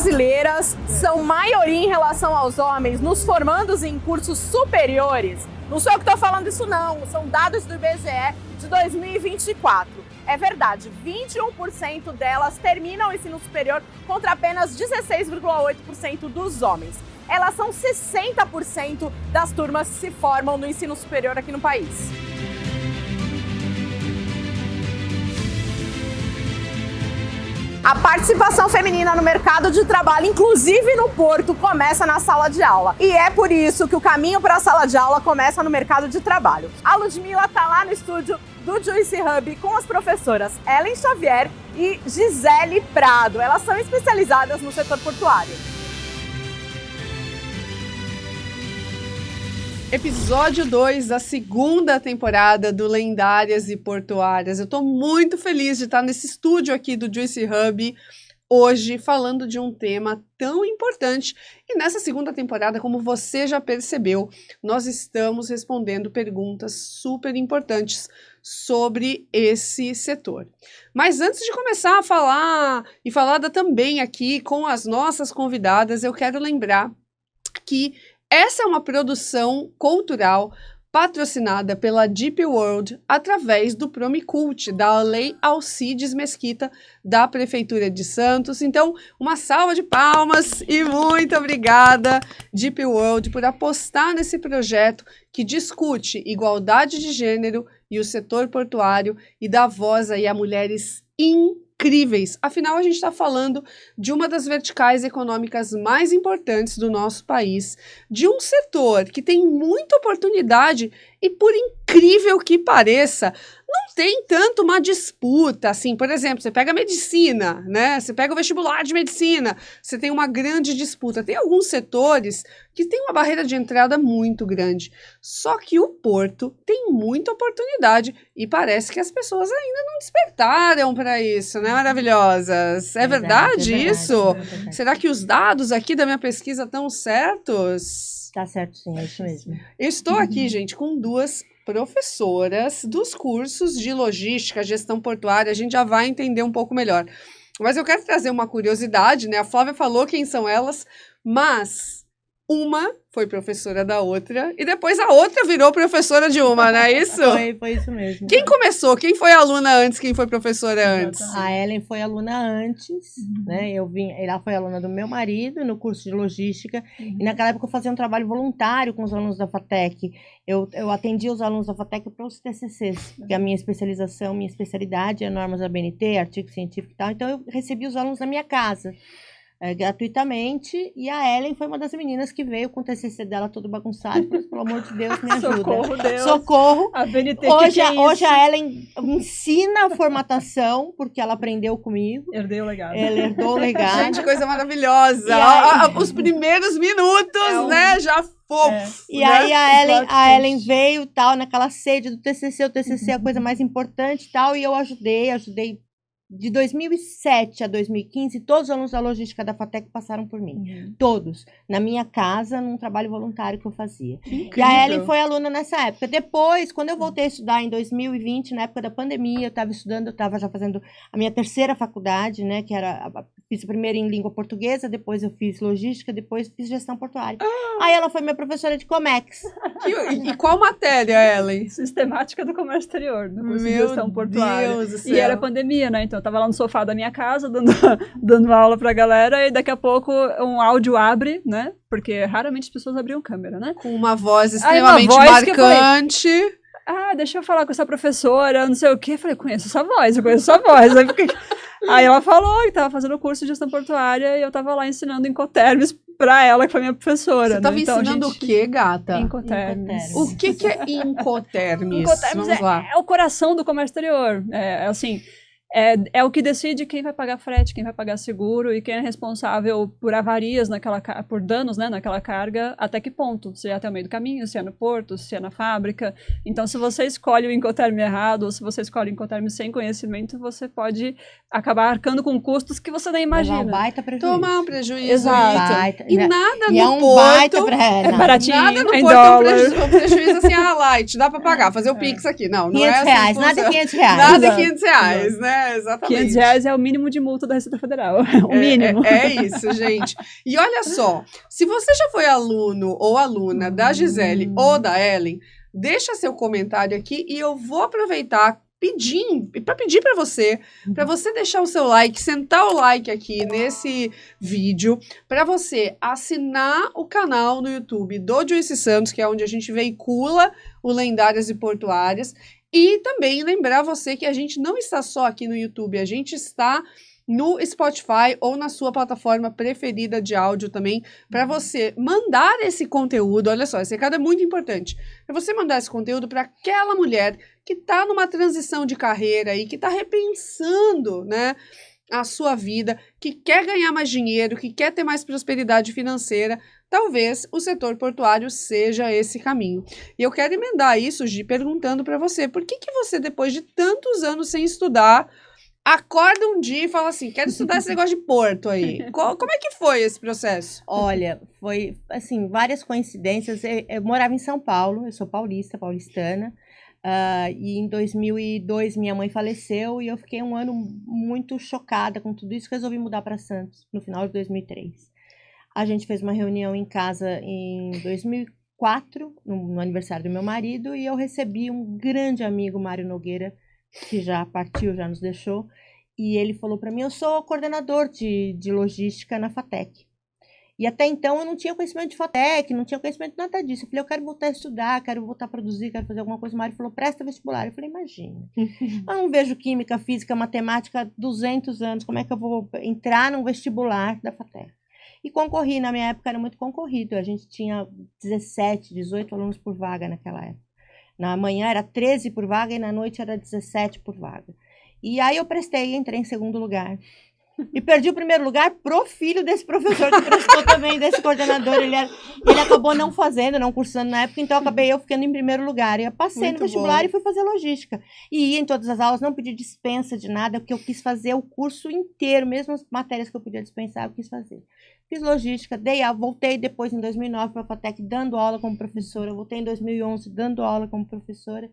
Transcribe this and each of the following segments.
brasileiras são maioria em relação aos homens nos formandos em cursos superiores? Não sou eu que estou falando isso não, são dados do IBGE de 2024. É verdade, 21% delas terminam o ensino superior contra apenas 16,8% dos homens. Elas são 60% das turmas que se formam no ensino superior aqui no país. A participação feminina no mercado de trabalho, inclusive no Porto, começa na sala de aula. E é por isso que o caminho para a sala de aula começa no mercado de trabalho. A Ludmila está lá no estúdio do Juice Hub com as professoras Ellen Xavier e Gisele Prado. Elas são especializadas no setor portuário. Episódio 2 da segunda temporada do Lendárias e Portuárias. Eu estou muito feliz de estar nesse estúdio aqui do Juice Hub hoje falando de um tema tão importante. E nessa segunda temporada, como você já percebeu, nós estamos respondendo perguntas super importantes sobre esse setor. Mas antes de começar a falar e falar também aqui com as nossas convidadas, eu quero lembrar que essa é uma produção cultural patrocinada pela Deep World através do Promicult, da Lei Alcides Mesquita, da Prefeitura de Santos. Então, uma salva de palmas e muito obrigada, Deep World, por apostar nesse projeto que discute igualdade de gênero e o setor portuário e dá voz aí a mulheres incríveis. Afinal, a gente está falando de uma das verticais econômicas mais importantes do nosso país, de um setor que tem muita oportunidade e, por incrível que pareça, não tem tanto uma disputa, assim, por exemplo, você pega a medicina, né? Você pega o vestibular de medicina, você tem uma grande disputa. Tem alguns setores que tem uma barreira de entrada muito grande. Só que o Porto tem muita oportunidade e parece que as pessoas ainda não despertaram para isso, né, maravilhosas? É verdade isso? Será que os dados aqui da minha pesquisa estão certos? Tá certo, sim, é isso mesmo. Eu estou aqui, gente, com duas professoras dos cursos de logística, gestão portuária. A gente já vai entender um pouco melhor. Mas eu quero trazer uma curiosidade, né? A Flávia falou quem são elas, mas uma foi professora da outra e depois a outra virou professora de uma, não é isso? Foi isso mesmo. Quem começou? Quem foi aluna antes? Quem foi professora antes? A Ellen foi aluna antes, né? Ela foi aluna do meu marido no curso de logística e naquela época eu fazia um trabalho voluntário com os alunos da FATEC. Eu atendia os alunos da FATEC para os TCCs, porque a minha especialidade é normas da BNT, artigo científico e tal, então eu recebia os alunos na minha casa. Gratuitamente, e a Ellen foi uma das meninas que veio com o TCC dela todo bagunçado, mas, pelo amor de Deus, me ajuda. Socorro, Deus. Socorro. A BNT, hoje a Ellen ensina a formatação, porque ela aprendeu comigo. Herdei o legado. Ela herdou o legado. Gente, coisa maravilhosa. Os primeiros minutos, né, já fofos. E aí a Ellen veio, tal, naquela sede do TCC, o TCC é a coisa mais importante, tal, e eu ajudei de 2007 a 2015, todos os alunos da logística da FATEC passaram por mim. Todos. Na minha casa, num trabalho voluntário que eu fazia. Incrível. E a Ellen foi aluna nessa época. Depois, quando eu voltei a estudar em 2020, na época da pandemia, eu estava já fazendo a minha terceira faculdade, né, que era, fiz primeiro em língua portuguesa, depois eu fiz logística, depois fiz gestão portuária. Aí ela foi minha professora de Comex. E qual matéria, Ellen? Sistemática do comércio exterior, no curso de Meu gestão portuária. Deus do céu. E era pandemia, né? Então eu tava lá no sofá da minha casa dando aula pra galera e daqui a pouco um áudio abre, né? Porque raramente as pessoas abriam câmera, né? Com uma voz extremamente marcante. Deixa eu falar com essa professora, não sei o quê. Eu falei, eu conheço essa voz. Aí ela falou que tava fazendo o curso de gestão portuária e eu tava lá ensinando Incoterms pra ela, que foi minha professora. Você tava ensinando o quê, gata? Incoterms. O que é Incoterms? Incoterms é o coração do comércio exterior. Assim, é o que decide quem vai pagar frete, quem vai pagar seguro e quem é responsável por avarias por danos, né, naquela carga, até que ponto, se é até o meio do caminho, se é no porto, se é na fábrica. Então, se você escolhe o Incoterm errado ou se você escolhe o Incoterm sem conhecimento, você pode acabar arcando com custos que você nem imagina. Tomar um baita prejuízo. Tomar um prejuízo. Exato. E nada e no um porto... baita É baratinho, nada no em porto dólar. é um prejuízo assim, light, dá pra pagar, fazer o Pix aqui. Não é assim R$500, que nada funciona. R$500. Nada R$500, né? Exatamente. R$500 é o mínimo de multa da Receita Federal. O mínimo. É isso, gente. E olha só, se você já foi aluno ou aluna da Gisele ou da Ellen, deixa seu comentário aqui e eu vou aproveitar para pedir para você deixar o seu like, sentar o like aqui nesse vídeo, para você assinar o canal no YouTube do Joyce Santos, que é onde a gente veicula o Lendárias e Portuárias, e também lembrar você que a gente não está só aqui no YouTube, a gente está no Spotify ou na sua plataforma preferida de áudio também, para você mandar esse conteúdo. Olha só, esse recado é muito importante. É você mandar esse conteúdo para aquela mulher que está numa transição de carreira e que está repensando, né, a sua vida, que quer ganhar mais dinheiro, que quer ter mais prosperidade financeira. Talvez o setor portuário seja esse caminho. E eu quero emendar isso, Gi, perguntando para você, por que você, depois de tantos anos sem estudar, acorda um dia e fala assim, quero estudar esse negócio de porto aí. Como é que foi esse processo? Olha, foi, assim, várias coincidências. Eu morava em São Paulo, eu sou paulistana, e em 2002 minha mãe faleceu e eu fiquei um ano muito chocada com tudo isso, resolvi mudar para Santos, no final de 2003. A gente fez uma reunião em casa em 2004, no aniversário do meu marido, e eu recebi um grande amigo, Mário Nogueira, que já partiu, já nos deixou, e ele falou para mim, eu sou coordenador de logística na FATEC. E até então eu não tinha conhecimento de FATEC, não tinha conhecimento de nada disso. Eu falei, eu quero voltar a estudar, quero voltar a produzir, quero fazer alguma coisa. O Mário falou, presta vestibular. Eu falei, imagina, eu não vejo química, física, matemática há 200 anos, como é que eu vou entrar num vestibular da FATEC? E concorri, na minha época era muito concorrido, a gente tinha 17, 18 alunos por vaga naquela época. Na manhã era 13 por vaga e na noite era 17 por vaga. E aí eu prestei, entrei em segundo lugar. E perdi o primeiro lugar pro filho desse professor que prestou também, desse coordenador. Ele acabou não fazendo, não cursando na época, então acabei eu ficando em primeiro lugar. E eu passei Muito no vestibular bom. E fui fazer logística. E ia em todas as aulas, não pedi dispensa de nada, porque eu quis fazer o curso inteiro, mesmo as matérias que eu podia dispensar, eu quis fazer. Fiz logística, voltei depois em 2009 para a FATEC dando aula como professora, voltei em 2011 dando aula como professora,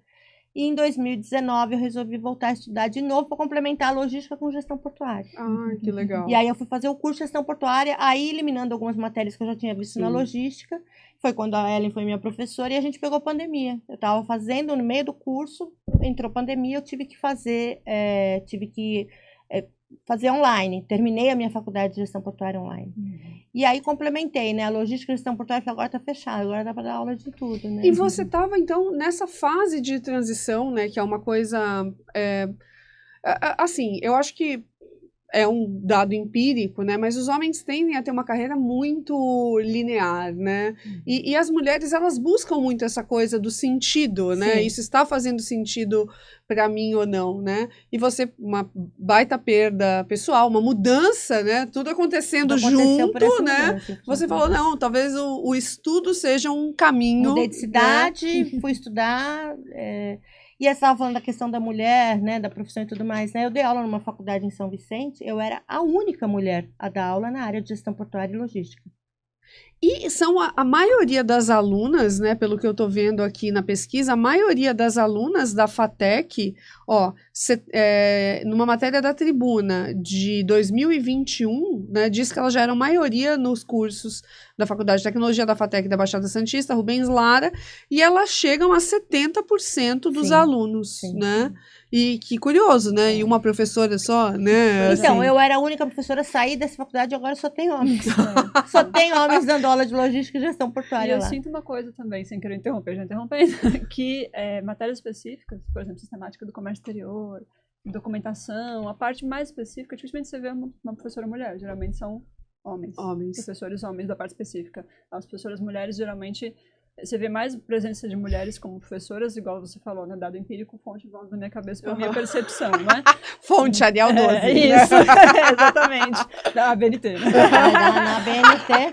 e em 2019 eu resolvi voltar a estudar de novo para complementar a logística com gestão portuária. Ah, que legal. E aí eu fui fazer o curso de gestão portuária, aí eliminando algumas matérias que eu já tinha visto na logística, foi quando a Ellen foi minha professora e a gente pegou pandemia. Eu estava fazendo no meio do curso, entrou pandemia, eu tive que fazer online. Terminei a minha faculdade de gestão portuária online. E aí complementei, né? A logística e gestão portuária, agora está fechada, agora dá para dar aula de tudo, né? E você estava, então, nessa fase de transição, né? Que é uma coisa... assim, eu acho que é um dado empírico, né? Mas os homens tendem a ter uma carreira muito linear, né? E as mulheres, elas buscam muito essa coisa do sentido, né? Sim. Isso está fazendo sentido para mim ou não, né? E você, uma baita perda pessoal, uma mudança, né? Tudo acontecendo junto, né? Você falou, não, talvez o estudo seja um caminho. Mudei de cidade, fui estudar... E eu estava falando da questão da mulher, né, da profissão e tudo mais, né? Eu dei aula numa faculdade em São Vicente, eu era a única mulher a dar aula na área de gestão portuária e logística. E são a maioria das alunas, né, pelo que eu estou vendo aqui na pesquisa, a maioria das alunas da FATEC, numa matéria da Tribuna de 2021, né, diz que elas já eram maioria nos cursos da Faculdade de Tecnologia da FATEC da Baixada Santista, Rubens Lara, e elas chegam a 70% dos alunos, né? E que curioso, né? E uma professora só, né? Então, assim. eu era a única professora a sair dessa faculdade e agora só tem homens. Só tem homens dando aula de logística e gestão portuária E eu lá. sinto uma coisa também, sem querer interromper, já interrompendo, que matérias específicas, por exemplo, sistemática do comércio exterior, documentação, a parte mais específica, dificilmente você vê uma professora mulher, geralmente são homens. Professores homens da parte específica. As professoras mulheres, geralmente, você vê mais presença de mulheres como professoras, igual você falou, né? Dado empírico, fonte volta na minha cabeça para minha percepção, né? Fonte Arial 12. Isso, exatamente. Da ABNT, né? Na BNT,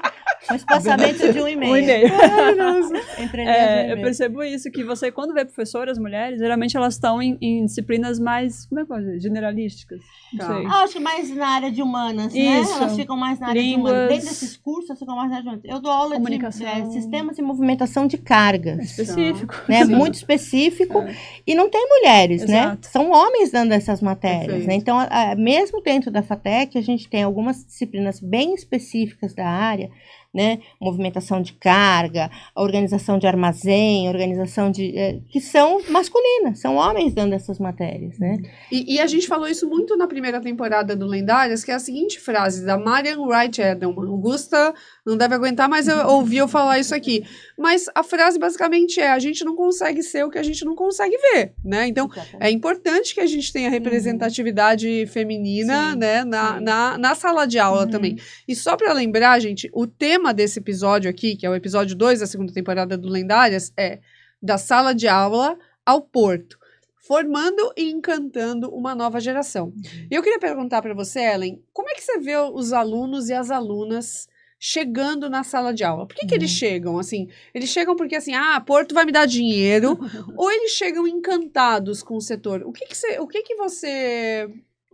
Um espaçamento de 1,5. 1,5. Entre Eu percebo isso, que você, quando vê professoras mulheres, geralmente elas estão em disciplinas mais, como é que eu vou dizer, generalísticas. Não sei. Acho que mais na área de humanas, né? Isso. Elas ficam mais na área de humanas. Dentro desses cursos, elas ficam mais na área de humanas. Eu dou aula de sistemas e movimentação de cargas. Específico. Né? Muito específico. E não tem mulheres, Exato. né? São homens dando essas matérias, Perfeito. né? Então, mesmo dentro da FATEC, a gente tem algumas disciplinas bem específicas da área, né? Movimentação de carga, organização de armazém, organização de... que são masculinas, são homens dando essas matérias, né? E a gente falou isso muito na primeira temporada do Lendárias, que é a seguinte frase, da Marian Wright Edelman. Augusta não deve aguentar, mas eu ouvi eu falar isso aqui. Mas a frase basicamente é, a gente não consegue ser o que a gente não consegue ver, né? Então, é importante que a gente tenha representatividade feminina, Sim, né? Na sala de aula também. E só para lembrar, gente, o tema desse episódio aqui, que é o episódio 2 da segunda temporada do Lendárias, é da sala de aula ao porto, formando e encantando uma nova geração. E eu queria perguntar para você, Ellen, como é que você vê os alunos e as alunas chegando na sala de aula? Por que eles chegam assim? Eles chegam porque assim, Porto vai me dar dinheiro, ou eles chegam encantados com o setor? O que você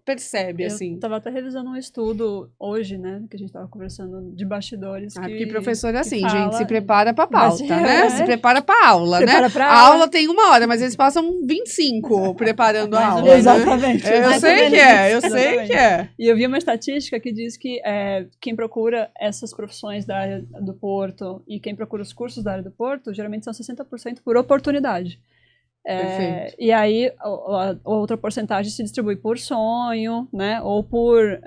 percebe, assim? Eu tava até revisando um estudo hoje, né, que a gente tava conversando de bastidores. Porque professor é assim, que gente, fala- se prepara pra pauta, Mas, né? Se prepara pra aula, Prepara né? pra A aula. aula tem 1 hora, mas eles passam 25 preparando a Mais ou aula, menos. né? Exatamente. Eu Mais ou sei menos que é, eu isso. sei Exatamente. que é. E eu vi uma estatística que diz que quem procura essas profissões da área do Porto e quem procura os cursos da área do Porto, geralmente são 60% por oportunidade. Perfeito. E aí a outra porcentagem se distribui por sonho, né, ou por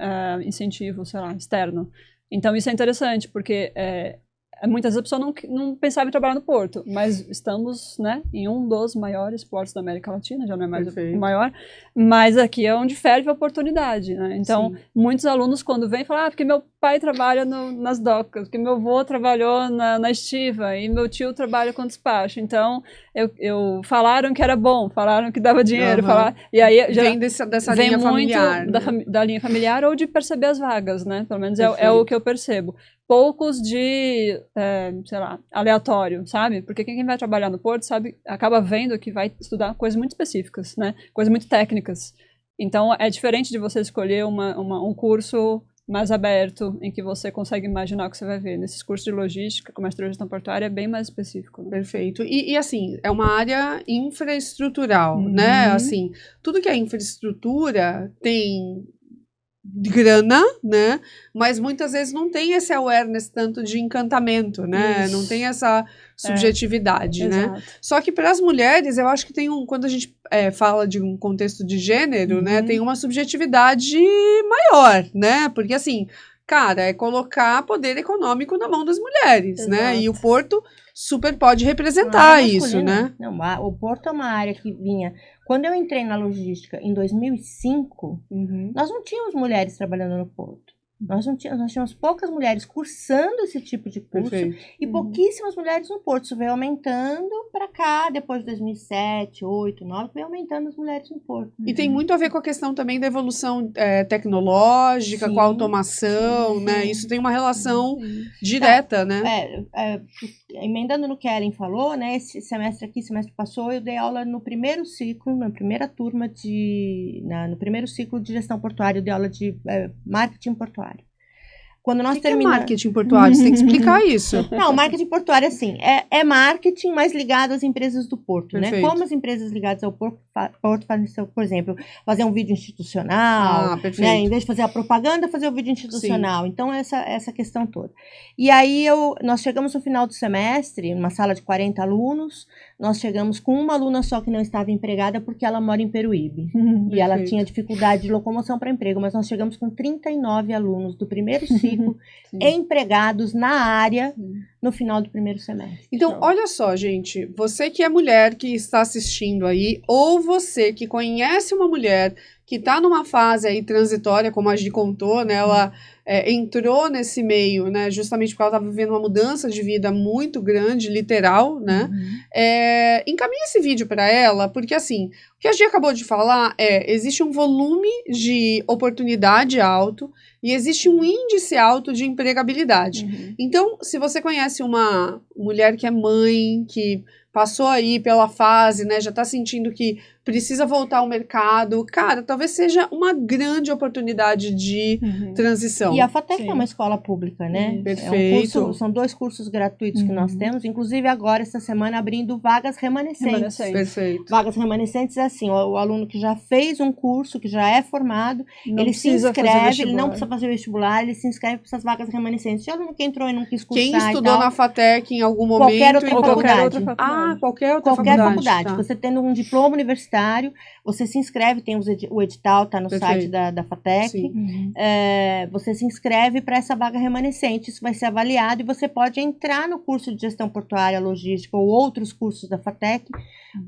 incentivo, sei lá, externo. Então isso é interessante, porque muitas vezes a pessoa não pensava em trabalhar no Porto, mas estamos, né, em um dos maiores portos da América Latina, já não é mais Perfeito. o maior, mas aqui é onde ferve a oportunidade, né? Então, Sim. muitos alunos quando vêm falam, porque meu pai trabalha nas docas, porque meu avô trabalhou na estiva e meu tio trabalha com despacho, então falaram que era bom, falaram que dava dinheiro, Uhum. e aí já Vem dessa vem linha muito familiar. da, né? da linha familiar ou de perceber as vagas, né? Pelo menos é Perfeito. o que eu percebo. Poucos de, sei lá, aleatório, sabe? Porque quem vai trabalhar no Porto acaba vendo que vai estudar coisas muito específicas, né? Coisas muito técnicas. Então, é diferente de você escolher um curso mais aberto, em que você consegue imaginar o que você vai ver. Nesses cursos de logística, comércio e gestão portuária, é bem mais específico. Né? Perfeito. E assim, é uma área infraestrutural, né? Assim, tudo que é infraestrutura tem grana, né? Mas muitas vezes não tem esse awareness tanto de encantamento, né? Isso. Não tem essa subjetividade, né? Exato. Só que para as mulheres, eu acho que tem quando a gente fala de um contexto de gênero, né? Tem uma subjetividade maior, né? Porque assim, cara, é colocar poder econômico na mão das mulheres, né? E o Porto super pode representar isso, né? Não, o Porto é uma área que vinha... Quando eu entrei na logística em 2005, nós não tínhamos mulheres trabalhando no Porto. Nós tínhamos poucas mulheres cursando esse tipo de curso. Perfeito. E pouquíssimas mulheres no Porto. Isso veio aumentando para cá, depois de 2007, 2008, 2009, veio aumentando as mulheres no Porto. E tem muito a ver com a questão também da evolução tecnológica, Sim, com a automação, né? Isso tem uma relação direta, né? Emendando no que a Ellen falou, né? Esse semestre aqui, semestre passou, eu dei aula no primeiro ciclo, na primeira turma no primeiro ciclo de gestão portuária, eu dei aula de marketing portuário. Quando nós terminamos... é marketing portuário? Você tem que explicar isso. Não, marketing portuário, assim, é marketing, mas ligado às empresas do Porto, né? Como as empresas ligadas ao Porto fazem, por exemplo, fazer um vídeo institucional, né? Em vez de fazer a propaganda, fazer o vídeo institucional. Sim. Então, essa questão toda. E aí, nós chegamos no final do semestre, numa sala de 40 alunos, nós chegamos com uma aluna só que não estava empregada porque ela mora em Peruíbe. E ela tinha dificuldade de locomoção para emprego, mas nós chegamos com 39 alunos do primeiro ciclo empregados na área no final do primeiro semestre. Então, olha só, gente, você que é mulher que está assistindo aí, ou você que conhece uma mulher que está numa fase aí transitória, como a Gi contou, né? Ela entrou nesse meio, né? Justamente porque ela estava vivendo uma mudança de vida muito grande, literal, né? Encaminha esse vídeo para ela, porque assim, o que a gente acabou de falar existe um volume de oportunidade alto e existe um índice alto de empregabilidade. Então, se você conhece uma mulher que é mãe, que passou aí pela fase, né, já está sentindo que precisa voltar ao mercado, cara, talvez seja uma grande oportunidade de transição. E a FATEC Sim. é uma escola pública, né? Perfeito. São 2 cursos gratuitos que nós temos, inclusive agora, essa semana, abrindo vagas remanescentes. Perfeito. Vagas remanescentes é assim, o aluno que já fez um curso, que já é formado, Não ele se precisa fazer inscreve, ele vestibular. não precisa fazer vestibular, ele se inscreve para essas vagas remanescentes. Se o aluno que entrou e não quis cursar Quem e estudou tal, na FATEC em algum momento... qualquer outra Ou qualquer faculdade. outra faculdade. qualquer outra Qualquer faculdade. tá. Você tendo um diploma universitário, você se inscreve, tem o edital, tá no Perfeito. site da FATEC. Sim. Você se inscreve para essa vaga remanescente, isso vai ser avaliado e você pode entrar no curso de gestão portuária, logística ou outros cursos da FATEC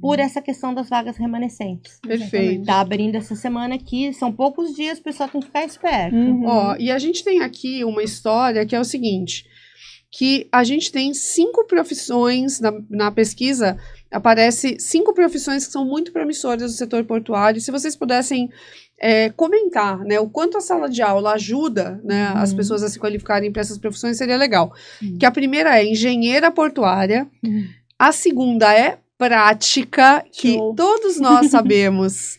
por essa questão das vagas remanescentes. Perfeito. Tá abrindo essa semana aqui, são poucos dias, o pessoal tem que ficar esperto. Ó, e a gente tem aqui uma história que é o seguinte, que a gente tem 5 profissões, na pesquisa aparece 5 profissões que são muito promissoras do setor portuário. Se vocês pudessem comentar, né, o quanto a sala de aula ajuda, né, as pessoas a se qualificarem para essas profissões, seria legal. Que a primeira é engenheira portuária, a segunda é prática, que Show. todos nós sabemos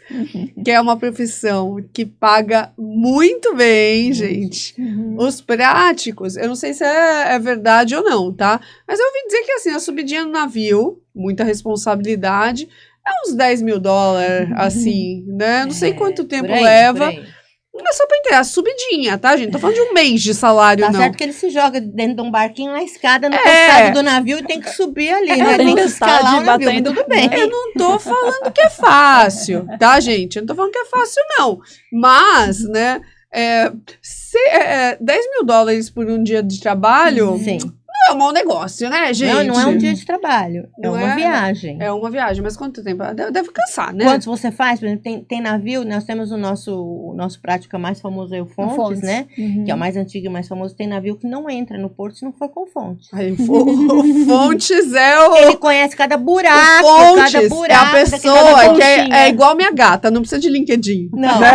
que é uma profissão que paga muito bem, gente. Os práticos, eu não sei se é verdade ou não, tá? Mas eu ouvi dizer que assim, a subidinha no navio, muita responsabilidade, é uns 10 mil dólares, assim, né? Não sei quanto tempo Por aí, leva. por aí. Não é só pra entender, a subidinha, tá, gente? Tô falando de um mês de salário, Tá não. certo que ele se joga dentro de um barquinho na escada, no É. costado do navio, e tem que subir ali, né? Tem que escalar o navio, mas tudo bem. Eu não tô falando que é fácil, tá, gente? Eu não tô falando que é fácil, não. Mas, né, 10 mil dólares por um dia de trabalho Sim. não é um mau negócio, né, gente? Não é um dia de trabalho, é Não uma é? viagem. É uma viagem, mas quanto tempo? Deve cansar, né? Quantos você faz? Por exemplo, tem navio, nós temos o nosso prática mais famoso é o Fontes, né? Que é o mais antigo e mais famoso. Tem navio que não entra no porto se não for com Fontes. Aí, o Fontes é o... Ele conhece cada buraco, o cada Fontes buraco. é a pessoa que é conchinha. igual minha gata, não precisa de LinkedIn. Não, Né?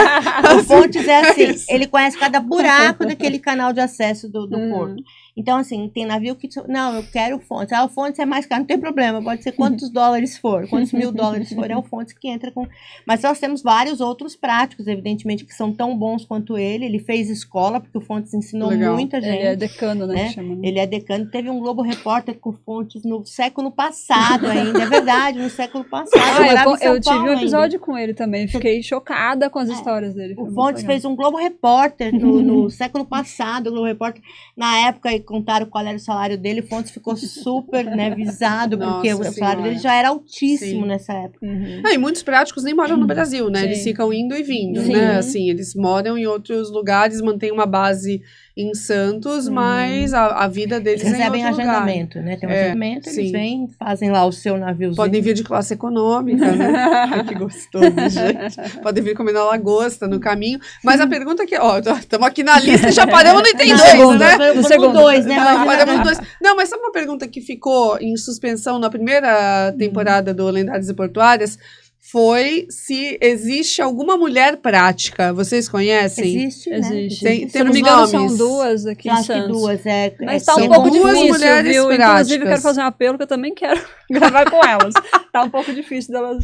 o Fontes é assim, isso. ele conhece cada buraco daquele canal de acesso do porto. Então, assim, tem navio que... Não, eu quero o Fontes. O Fontes é mais caro, não tem problema. Pode ser quantos dólares for, quantos mil dólares for, é o Fontes que entra com... Mas nós temos vários outros práticos, evidentemente, que são tão bons quanto ele. Ele fez escola, porque o Fontes ensinou Legal. muita gente. Ele é decano, né? Né? Que chama, né? Ele é decano. Teve um Globo Repórter com Fontes no século passado ainda. É verdade, no século passado. morava em São Eu tive Paulo um ainda. episódio com ele também. Fiquei chocada com as histórias dele. Foi O muito Fontes legal. fez um Globo Repórter no século passado, o Globo Repórter. Na época, e contaram qual era o salário dele, o Fontes ficou super, né, visado, porque Nossa o salário Senhora. dele já era altíssimo Sim. nessa época. E muitos práticos nem moram no Brasil, né? Sim. Eles ficam indo e vindo, Sim. né? Assim, eles moram em outros lugares, mantêm uma base em Santos, mas a vida deles Eles é em recebem outro lugar. agendamento, né? Tem um agendamento, eles sim. vêm, fazem lá o seu naviozinho. Podem vir de classe econômica, né? Ai, que gostoso, gente. Podem vir comer na lagosta, no caminho. Mas a pergunta que, ó, estamos aqui na lista e já paramos no item No 2, segundo, né? no segundo. dois, né? Não, Mas paramos no 2. Não, mas sabe uma pergunta que ficou em suspensão na primeira temporada do Lendárias e Portuárias? Foi se existe alguma mulher prática. Vocês conhecem? existe, né? Existe. Tem- Se eu não me temos engano, nomes? são duas aqui Eu em acho que Santos. duas, Mas tá são um pouco duas difícil, mulheres viu? Inclusive, práticas. quero fazer um apelo que eu também quero gravar com elas. Tá um pouco difícil delas.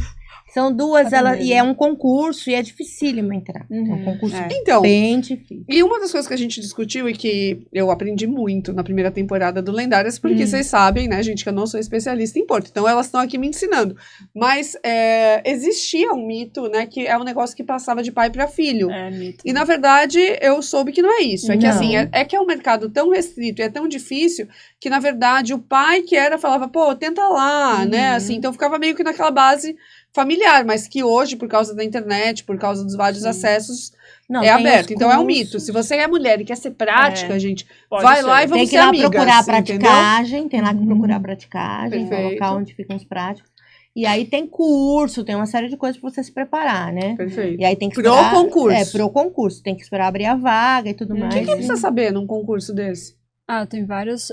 São duas, Tá ela, primeiro. e é um concurso, e é dificílimo entrar. É um Uhum, concurso é. Então, bem difícil. e uma das coisas que a gente discutiu e que eu aprendi muito na primeira temporada do Lendárias, porque vocês sabem, né, gente, que eu não sou especialista em porto, então elas estão aqui me ensinando. Mas existia um mito, né, que é um negócio que passava de pai para filho. É, mito. E na verdade eu soube que não é isso. É que Não. assim, é que é um mercado tão restrito e é tão difícil que na verdade o pai que falava, pô, tenta lá, né? Assim, então ficava meio que naquela base familiar, mas que hoje, por causa da internet, por causa dos vários acessos, Não, é tem os aberto. Então é um cursos. mito. Se você é mulher e quer ser prática, gente, Pode vai ser. lá e vamos Tem que ser ir lá amigas, procurar a entendeu? praticagem, tem lá que procurar a praticagem, o Perfeito. local onde ficam os práticos. E aí tem curso, tem uma série de coisas para você se preparar, né? Perfeito. E aí tem que Pro esperar... concurso. Pro concurso. Tem que esperar abrir a vaga e tudo O mais. O que precisa saber num concurso desse? Tem vários.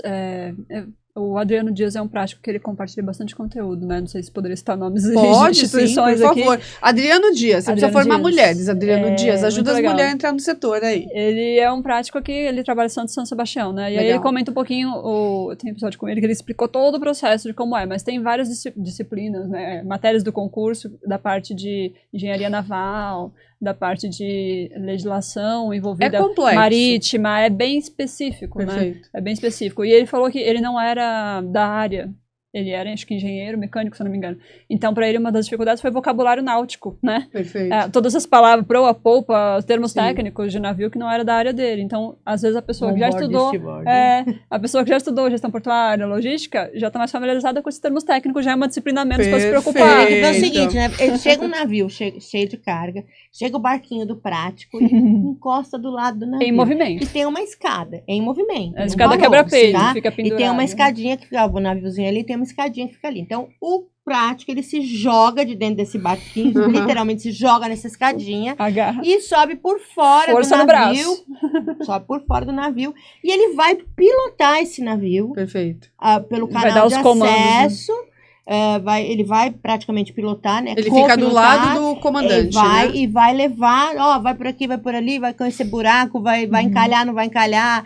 O Adriano Dias é um prático que ele compartilha bastante conteúdo, né? Não sei se poderia citar nomes de Pode, sim, instituições por aqui. favor. Adriano Dias, você precisa Adriano formar Dias. mulheres. Adriano Dias, ajuda as muito legal. mulheres a entrar no setor aí. Ele é um prático que ele trabalha em São Sebastião, né? E aí Legal. ele comenta um pouquinho, tem um episódio com ele que ele explicou todo o processo de como é, mas tem várias disciplinas, né? Matérias do concurso, da parte de engenharia naval, da parte de legislação envolvida complexo. marítima, é bem específico, né? Perfeito. É bem específico. E ele falou que ele não era da área. Ele era, acho que, engenheiro, mecânico, se eu não me engano. Então, para ele, uma das dificuldades foi o vocabulário náutico, né? Perfeito. Todas as palavras, proa, polpa, termos Sim. técnicos de navio que não era da área dele. Então, às vezes, a pessoa que já Onboard, estudou... steerboard. a pessoa que já estudou gestão portuária, logística, já está mais familiarizada com esses termos técnicos, já é uma disciplina a menos para se Perfeito. preocupar. Tem que ver o Então. seguinte, né? Ele chega um navio cheio de carga, chega o barquinho do prático e encosta do lado do navio. Em movimento. E tem uma escada em movimento. A não escada parou, quebra-peito, tá? fica E pendurada. tem uma escadinha que fica, o naviozinho ali tem uma escadinha que fica ali. Então, o prático, ele se joga de dentro desse barquinho, literalmente se joga nessa escadinha Agarra. e sobe por fora Força do no navio. braço. Sobe por fora do navio. E ele vai pilotar esse navio Perfeito. pelo Vai canal dar de os comandos, né? acesso. Ele vai praticamente pilotar, né? Ele fica do copilotar. lado do comandante, Vai, né? e vai levar, vai por aqui, vai por ali, vai conhecer buraco, vai encalhar, não vai encalhar,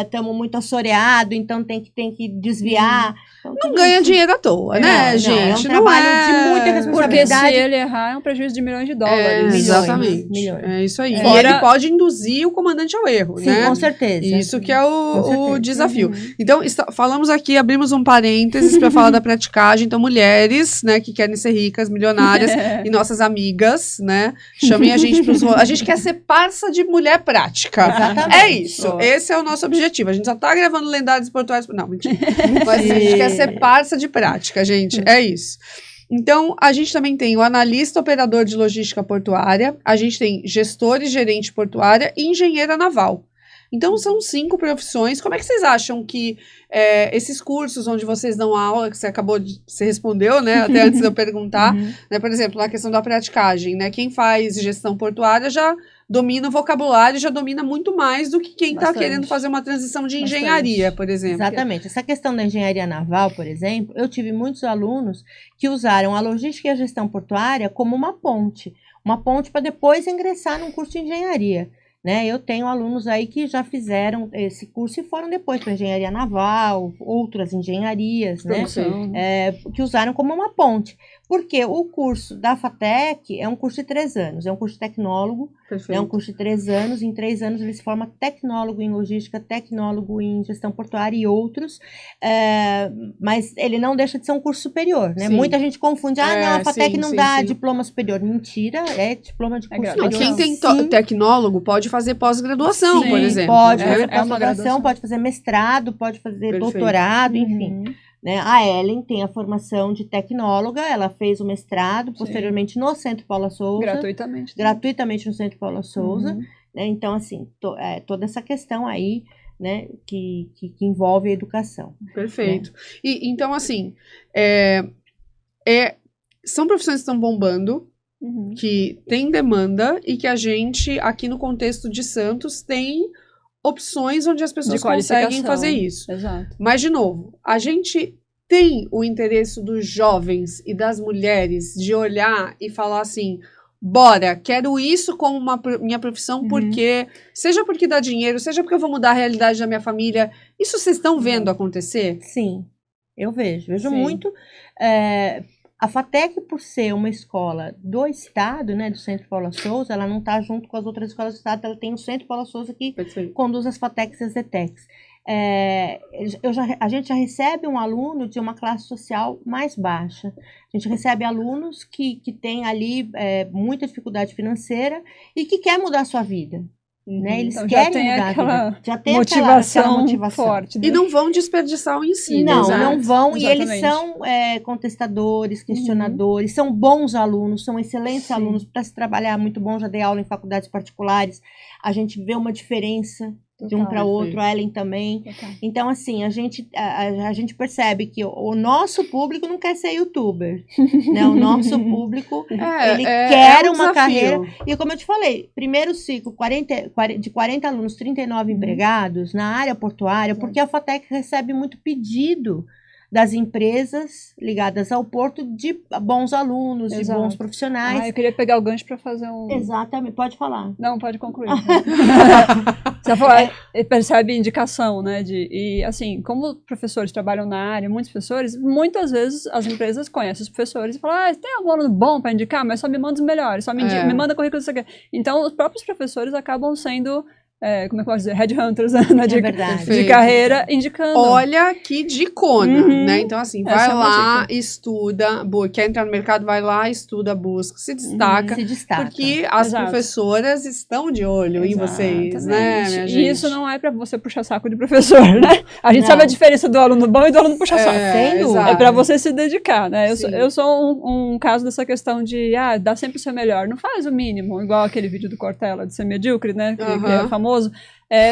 estamos muito assoreados, então tem que desviar. Então, Não tudo ganha isso. dinheiro à toa, né, gente? É um Não trabalho é... de muita Porque se responsabilidade. ele errar, é um prejuízo de milhões de É, dólares. Milhões, exatamente. milhões. É isso aí. E Fora- ele pode induzir o comandante ao erro, Sim, né? com certeza. Isso que é Com o certeza. desafio. Então, falamos aqui, abrimos um parênteses para falar da praticagem. Então, mulheres, né, que querem ser ricas, milionárias e nossas amigas, né, chamem a gente pros... A gente quer ser parça de mulher prática. Exatamente. É isso. Boa. Esse é o nosso objetivo. A gente só tá gravando Lendários Portuários. Não, mentira. Mas a gente quer ser parça de prática, gente. É isso. Então, a gente também tem o analista operador de logística portuária, a gente tem gestor e gerente portuária e engenheira naval. Então, são 5 profissões. Como é que vocês acham que esses cursos onde vocês dão aula, que você respondeu, né, até antes de eu perguntar, né, por exemplo, na questão da praticagem, né, quem faz gestão portuária já domina o vocabulário, já domina muito mais do que quem está Bastante. querendo fazer uma transição de Bastante. engenharia, por exemplo. Exatamente. Essa questão da engenharia naval, por exemplo, eu tive muitos alunos que usaram a logística e a gestão portuária como uma ponte para depois ingressar num curso de engenharia. Né? Eu tenho alunos aí que já fizeram esse curso e foram depois para engenharia naval, outras engenharias, né? Produção. Que usaram como uma ponte. Porque o curso da FATEC é um curso de 3 anos, é um curso de tecnólogo, Perfeito. é um curso de 3 anos. Em 3 anos ele se forma tecnólogo em logística, tecnólogo em gestão portuária e outros, mas ele não deixa de ser um curso superior, né? Sim. Muita gente confunde, não, a FATEC sim, não sim, dá sim. diploma superior. Mentira, é diploma de curso graduação. superior. Quem tem Sim. tecnólogo pode fazer pós-graduação, Sim, por exemplo. pode né? fazer É uma pós-graduação, graduação. pode fazer mestrado, pode fazer Perfeito. doutorado, enfim. Uhum. Né? A Ellen tem a formação de tecnóloga, ela fez o mestrado, posteriormente no Centro Paula Souza, gratuitamente no Centro Paula Souza. Uhum. Né? Então, assim, toda essa questão aí, né, que envolve a educação. Perfeito. E, então, assim, são profissões que estão bombando, Uhum. que tem demanda e que a gente, aqui no contexto de Santos, tem opções onde as pessoas De conseguem qualificação. fazer isso. Exato. Mas, de novo, a gente tem o interesse dos jovens e das mulheres de olhar e falar assim, bora, quero isso como minha profissão, porque, seja porque dá dinheiro, seja porque eu vou mudar a realidade da minha família, isso vocês estão vendo acontecer? Sim, eu vejo Sim. muito. A FATEC, por ser uma escola do Estado, né, do Centro Paula Souza, ela não está junto com as outras escolas do Estado, ela tem o Centro Paula Souza que Perfeito. conduz as FATECs e as ETECs. A gente já recebe um aluno de uma classe social mais baixa. A gente recebe alunos que têm ali muita dificuldade financeira e que quer mudar a sua vida. Né? Eles Então, já querem tem mudar a aquela vida. Já tem motivação, aquela motivação forte. né? E não vão desperdiçar o ensino. Não, exato. não vão. E eles Exatamente. são contestadores, questionadores, são bons alunos, são excelentes Sim. alunos para se trabalhar muito bom. Já dei aula em faculdades particulares. A gente vê uma diferença. de um para outro, a Ellen também. Então, assim, a gente percebe que o nosso público não quer ser youtuber, né? O nosso público, ele quer uma carreira. E como eu te falei, primeiro ciclo, de 40 alunos, 39 empregados na área portuária, porque a FATEC recebe muito pedido das empresas ligadas ao porto de bons alunos, de bons profissionais. Eu queria pegar o gancho para fazer Exatamente, pode falar. Não, pode concluir. Você percebe indicação, né? E assim, como professores trabalham na área, muitos professores, muitas vezes as empresas conhecem os professores e falam, tem algum aluno bom para indicar, mas só me manda os melhores, só me manda currículo. Então, os próprios professores acabam sendo... como é que eu posso dizer? Headhunters, né? De carreira, indicando. Olha que dicona, né? Então, assim, vai lá, estuda, quer entrar no mercado, vai lá, estuda, busca, se destaca. Porque as professoras estão de olho em vocês, né, minha gente? E isso não é pra você puxar saco de professor, né? A gente sabe a diferença do aluno bom e do aluno puxar saco. É pra você se dedicar, né? Eu sou um caso dessa questão de, dá sempre o seu melhor. Não faz o mínimo, igual aquele vídeo do Cortella, de ser medíocre, né? Que é famoso.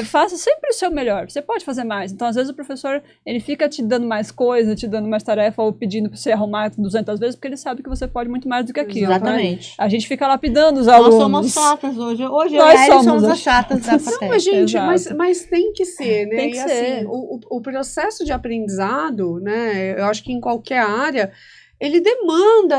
Faça sempre o seu melhor, você pode fazer mais. Então, às vezes, o professor, ele fica te dando mais coisa, te dando mais tarefa, ou pedindo para você arrumar 200 vezes, porque ele sabe que você pode muito mais do que aquilo. Exatamente. Né? A gente fica lapidando os alunos. Nós somos chatas hoje. Hoje nós somos as chatas da FATEC. Não, mas, gente, mas tem que ser, né? Tem que ser. Assim, o processo de aprendizado, né? Eu acho que em qualquer área, ele demanda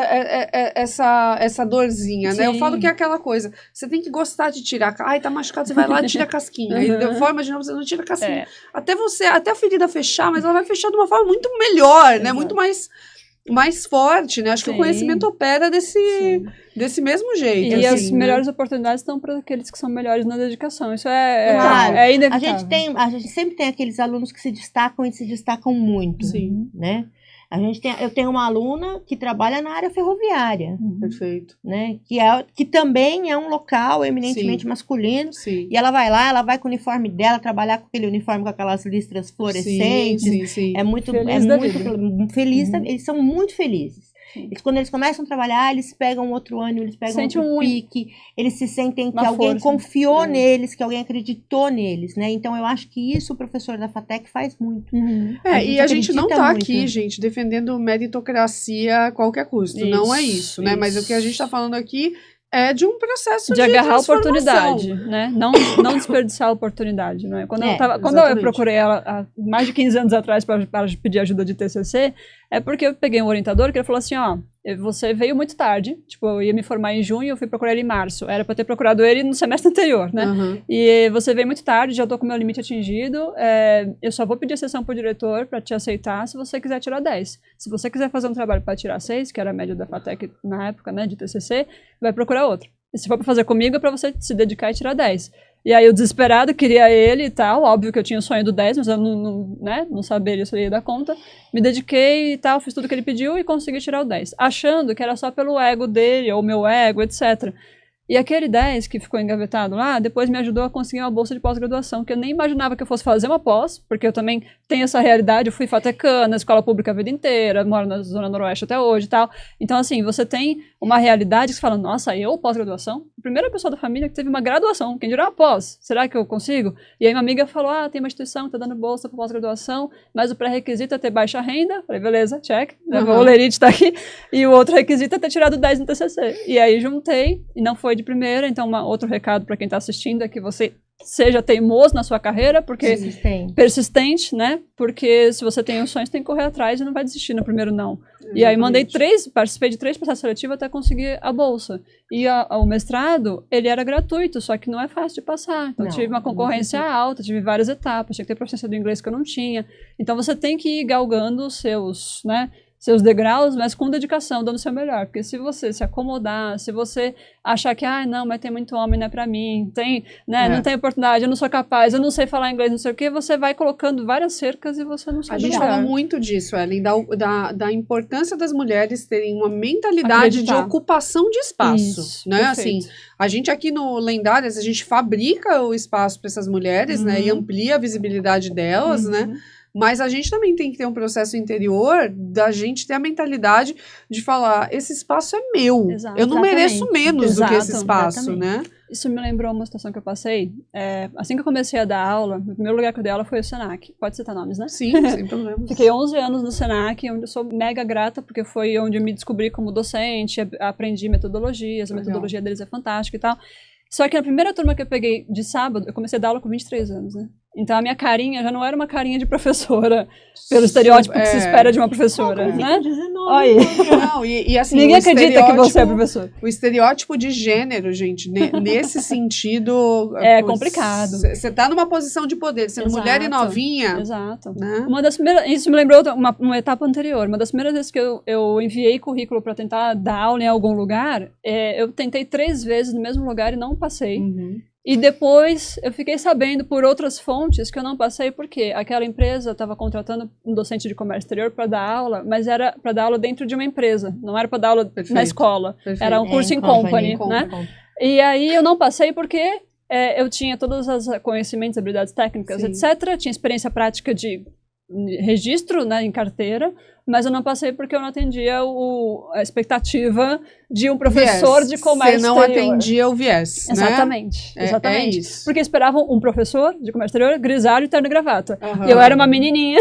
essa dorzinha, né? Eu falo que é aquela coisa, você tem que gostar de tirar, tá machucado, você vai lá e tira a casquinha, aí forma de novo, você não tira a casquinha, até a ferida fechar, mas ela vai fechar de uma forma muito melhor, né? Muito mais forte, né? Acho que o conhecimento opera desse mesmo jeito. E assim, as melhores oportunidades estão para aqueles que são melhores na dedicação. Isso é inevitável. A gente sempre tem aqueles alunos que se destacam e se destacam muito, né? Eu tenho uma aluna que trabalha na área ferroviária. Perfeito. Né? Que também é um local eminentemente masculino. Sim. E ela vai lá, ela vai com o uniforme dela, trabalhar com aquele uniforme com aquelas listras fluorescentes. Sim. É muito feliz. Eles são muito felizes. Quando eles começam a trabalhar, eles pegam outro ânimo, eles pegam outro pique, eles se sentem que alguém confiou neles, que alguém acreditou neles, né? Então, eu acho que isso o professor da FATEC faz muito. A gente não tá aqui, gente, defendendo meritocracia a qualquer custo. Não é isso, né? Mas o que a gente tá falando aqui é de um proceso de agarrar a oportunidade, né? Não desperdiçar a oportunidade, né? Quando eu procurei ela há mais de 15 anos atrás para pedir ajuda de TCC, é porque eu peguei um orientador que ele falou assim, você veio muito tarde, tipo, eu ia me formar em junho, eu fui procurar ele em março, era para ter procurado ele no semestre anterior, né? E você veio muito tarde, já tô com o meu limite atingido, eu só vou pedir exceção pro diretor para te aceitar se você quiser tirar 10. Se você quiser fazer um trabalho para tirar 6, que era a média da FATEC na época, né, de TCC, vai procurar outro. E se for para fazer comigo, é para você se dedicar e tirar 10. E aí, eu desesperado, queria ele e tal, óbvio que eu tinha o sonho do 10, mas eu não saberia se eu ia dar conta. Me dediquei e tal, fiz tudo que ele pediu e consegui tirar o 10, achando que era só pelo ego dele, ou meu ego, etc. E aquele 10 que ficou engavetado lá, depois me ajudou a conseguir uma bolsa de pós-graduação, que eu nem imaginava que eu fosse fazer uma pós, porque eu também tenho essa realidade, eu fui fatecana, escola pública a vida inteira, moro na Zona Noroeste até hoje e tal. Então, assim, você tem uma realidade que você fala, nossa, eu pós-graduação? A primeira pessoa da família que teve uma graduação, quem dirá uma pós? Será que eu consigo? E aí minha amiga falou, tem uma instituição que tá dando bolsa para pós-graduação, mas o pré-requisito é ter baixa renda. Falei, beleza, check. O Lerite tá aqui. E o outro requisito é ter tirado 10 no TCC. E aí juntei, e não foi de primeira, então outro recado para quem está assistindo é que você seja teimoso na sua carreira, porque persistente, né? Porque se você tem um sonho, você tem que correr atrás e não vai desistir no primeiro não. Exatamente. E aí participei de 3 processos seletivos até conseguir a bolsa. E o mestrado, ele era gratuito, só que não é fácil de passar. Então tive uma concorrência alta, tive várias etapas, tinha que ter proficiência do inglês que eu não tinha. Então você tem que ir galgando os seus degraus, mas com dedicação, dando o seu melhor. Porque se você se acomodar, se você achar que, não, mas tem muito homem, não é pra mim, não tem oportunidade, eu não sou capaz, eu não sei falar inglês, não sei o quê, você vai colocando várias cercas e você não sabe. A gente fala muito disso, Ellen, da importância das mulheres terem uma mentalidade de ocupação de espaço. Isso, né? Assim, a gente aqui no Lendárias, a gente fabrica o espaço para essas mulheres, né? E amplia a visibilidade delas, né? Mas a gente também tem que ter um processo interior da gente ter a mentalidade de falar, esse espaço é meu. Eu não mereço menos do que esse espaço, né? Isso me lembrou uma situação que eu passei. Assim que eu comecei a dar aula, o primeiro lugar que eu dei aula foi o Senac. Pode citar nomes, né? Sim, sem problema. Fiquei 11 anos no Senac, onde eu sou mega grata, porque foi onde eu me descobri como docente, aprendi metodologias, a metodologia deles é fantástica e tal. Só que na primeira turma que eu peguei de sábado, eu comecei a dar aula com 23 anos, né? Então a minha carinha já não era uma carinha de professora, pelo estereótipo que se espera de uma professora, né? 19. Olha aí. Não, e assim, Ninguém o acredita que você é professor. O estereótipo de gênero, gente, nesse sentido... É complicado. Você tá numa posição de poder, sendo mulher e novinha... Exato. Né? Uma das primeiras, isso me lembrou uma etapa anterior. Uma das primeiras vezes que eu enviei currículo para tentar dar aula em algum lugar, eu tentei 3 vezes no mesmo lugar e não passei. E depois eu fiquei sabendo por outras fontes que eu não passei porque aquela empresa estava contratando um docente de comércio exterior para dar aula, mas era para dar aula dentro de uma empresa, não era para dar aula na escola. Perfeito. Era um curso em company, né? E aí eu não passei porque eu tinha todos os conhecimentos, habilidades técnicas, etc. Tinha experiência prática de registro, né, em carteira, mas eu não passei porque eu não atendia a expectativa de um professor de comércio exterior. Você não atendia o viés, né? Exatamente, exatamente. É isso. Porque esperavam um professor de comércio exterior grisalho e terno e gravata. E eu era uma menininha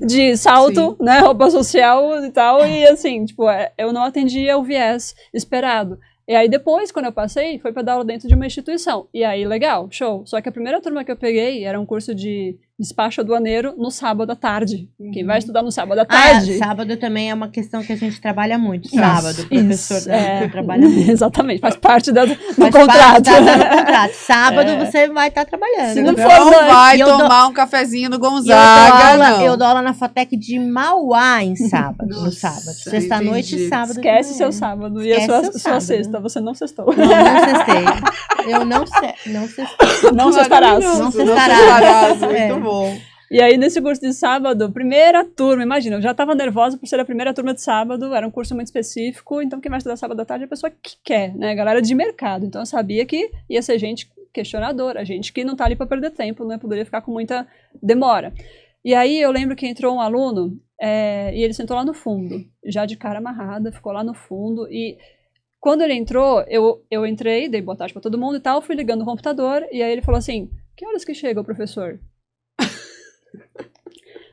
de salto, né, roupa social e tal, e assim, tipo, eu não atendia o viés esperado. E aí depois, quando eu passei, foi para dar aula dentro de uma instituição. E aí, legal, show. Só que a primeira turma que eu peguei era um curso de despacho aduaneiro no sábado à tarde. Quem vai estudar no sábado à tarde... sábado também é uma questão que a gente trabalha muito. Sábado, o professor trabalha muito. Exatamente, faz parte do faz contrato. Parte do contrato. Sábado você vai estar trabalhando. Se não for, não vai tomar um cafezinho no Gonzaga, eu dou aula na FATEC de Mauá em sábado, no sábado. Sexta-noite e sábado. Esquece seu sábado e a sua sexta. Você não sextou. Não cestei. Eu não cestei. Não cestarás. Não cestarás. Muito bom. E aí, nesse curso de sábado, primeira turma, imagina, eu já estava nervosa por ser a primeira turma de sábado, era um curso muito específico, então quem vai estudar sábado à tarde é a pessoa que quer, né, galera de mercado. Então eu sabia que ia ser gente questionadora, gente que não tá ali para perder tempo, não poderia ficar com muita demora. E aí eu lembro que entrou um aluno, e ele sentou lá no fundo, já de cara amarrada, ficou lá no fundo, e quando ele entrou, eu entrei, dei boa tarde para todo mundo e tal, fui ligando o computador, e aí ele falou assim, que horas que chega o professor?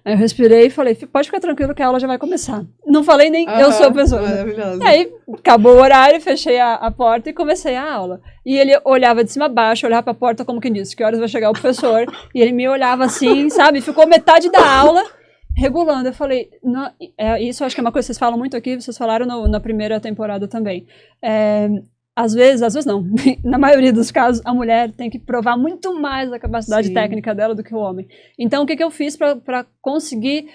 Aí eu respirei e falei, pode ficar tranquilo que a aula já vai começar. Não falei nem eu sou professor. Maravilhoso. E aí acabou o horário, fechei a porta e comecei a aula. E ele olhava de cima a baixo, olhava pra porta como quem disse, que horas vai chegar o professor. E ele me olhava assim, sabe? Ficou metade da aula regulando. Eu falei, não, isso acho que é uma coisa que vocês falam muito aqui, vocês falaram na primeira temporada também. Às vezes não, na maioria dos casos, a mulher tem que provar muito mais a capacidade técnica dela do que o homem. Então, o que eu fiz para conseguir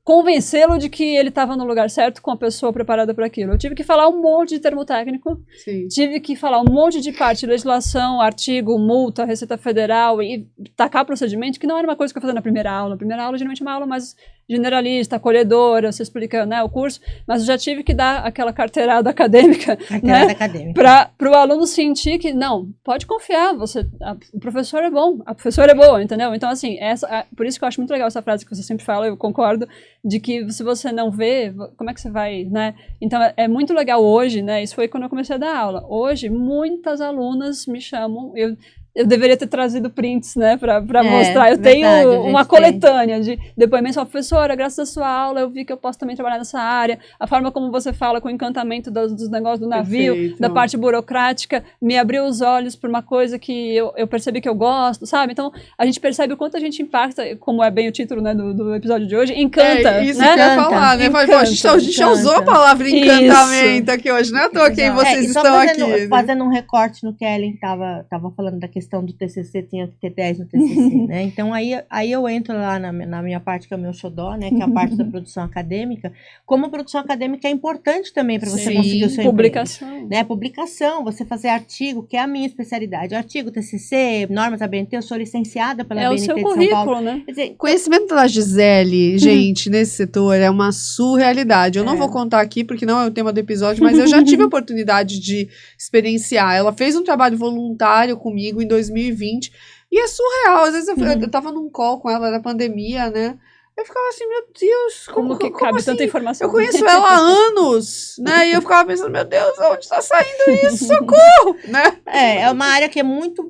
convencê-lo de que ele estava no lugar certo com a pessoa preparada para aquilo? Eu tive que falar um monte de termo técnico, tive que falar um monte de parte de legislação, artigo, multa, Receita Federal e tacar procedimento, que não era uma coisa que eu fazia na primeira aula. Na primeira aula, geralmente, é uma aula mais generalista, acolhedora, você explica, né, o curso, mas eu já tive que dar aquela carteirada acadêmica, para o aluno sentir que, não, pode confiar, o professor é bom, a professora é boa, entendeu? Então, assim, por isso que eu acho muito legal essa frase que você sempre fala, eu concordo, de que se você não vê, como é que você vai, né? Então, é muito legal hoje, né, isso foi quando eu comecei a dar aula. Hoje, muitas alunas me chamam, eu deveria ter trazido prints, né, para mostrar. Eu tenho uma coletânea de depoimentos. Professora, graças à sua aula, eu vi que eu posso também trabalhar nessa área. A forma como você fala com o encantamento dos negócios do navio, da parte burocrática, me abriu os olhos para uma coisa que eu percebi que eu gosto, sabe? Então, a gente percebe o quanto a gente impacta, como é bem o título, né, do episódio de hoje, encanta, isso né? que eu ia falar, né? A gente já usou a palavra encantamento aqui hoje, não é à toa que vocês estão aqui. Né? Fazendo um recorte no que a Ellen estava falando da questão do TCC, tinha que ter 10 no TCC, né? Então, aí eu entro lá na minha parte, que é o meu xodó, né? Que é a parte da produção acadêmica. Como a produção acadêmica é importante também para você conseguir o seu publicação. emprego, né? Publicação, você fazer artigo, que é a minha especialidade. Artigo, TCC, normas ABNT, eu sou licenciada pela ABNT de São Paulo. É o seu currículo, né? Quer dizer, conhecimento da Gisele, gente, nesse setor é uma surrealidade. Eu não vou contar aqui, porque não é o tema do episódio, mas eu já tive a oportunidade de experienciar. Ela fez um trabalho voluntário comigo em 2020 e é surreal. Às vezes eu tava num call com ela na pandemia, né? Eu ficava assim, meu Deus, Como que cabe assim? tanta informação? Eu conheço ela há anos, né? E eu ficava pensando, meu Deus, onde está saindo isso? Socorro, né? É uma área que é muito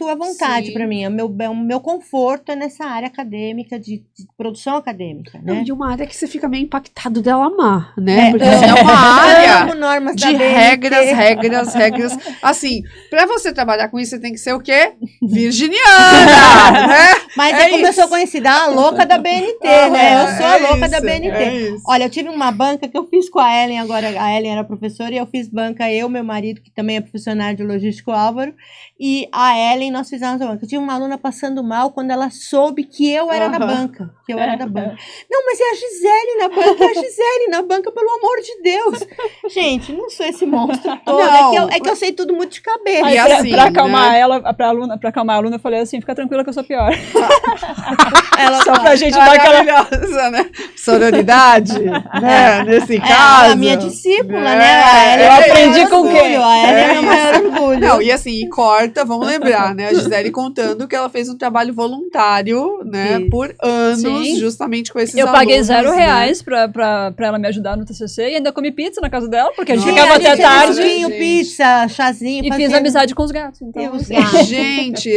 à vontade Sim. para mim. O meu conforto é nessa área acadêmica, de produção acadêmica, né? E uma área que você fica meio impactado dela amar, né? Porque assim, é amo uma área normas de da BNT. regras. Assim, pra você trabalhar com isso, você tem que ser o quê? Virginiana, né? Mas É como eu sou isso. conhecida, a louca da BNT, né? Eu sou a louca da BNT. É isso. Olha, eu tive uma banca que eu fiz com a Ellen agora. A Ellen era professora e eu fiz banca, eu, meu marido, que também é professor na área de logística, o Álvaro, e a Ellen, nós fizemos a banca. Eu tive uma aluna passando mal quando ela soube que eu era da banca. Que eu era da banca. Não, mas é a Gisele na banca, é a Gisele na banca, pelo amor de Deus. Gente, não sou esse monstro todo. Não. É que eu sei tudo muito de cabeça. Aí, E pra, assim, pra acalmar né? ela, pra acalmar a aluna, eu falei assim, fica tranquila que eu sou pior. Ela Só pra gente dar aquela... Maravilhosa, né? Sororidade, né? Nesse ela caso. é minha discípula, né? né? A Ellen Eu é meu aprendi maior com orgulho. quem? A Ellen é meu É maior orgulho. Não, e assim, e corta, vamos lembrar, né? A Gisele contando que ela fez um trabalho voluntário, né? Isso. Por anos, Sim. justamente com esses Eu alunos. paguei R$0 né? pra ela me ajudar no TCC e ainda comi pizza na casa dela, porque a gente Sim, ficava a até gente tarde assistia. Suquinho, pizza, chazinho. e fiz fazia- amizade com os gatos. Então, E os assim, gatos. Gente,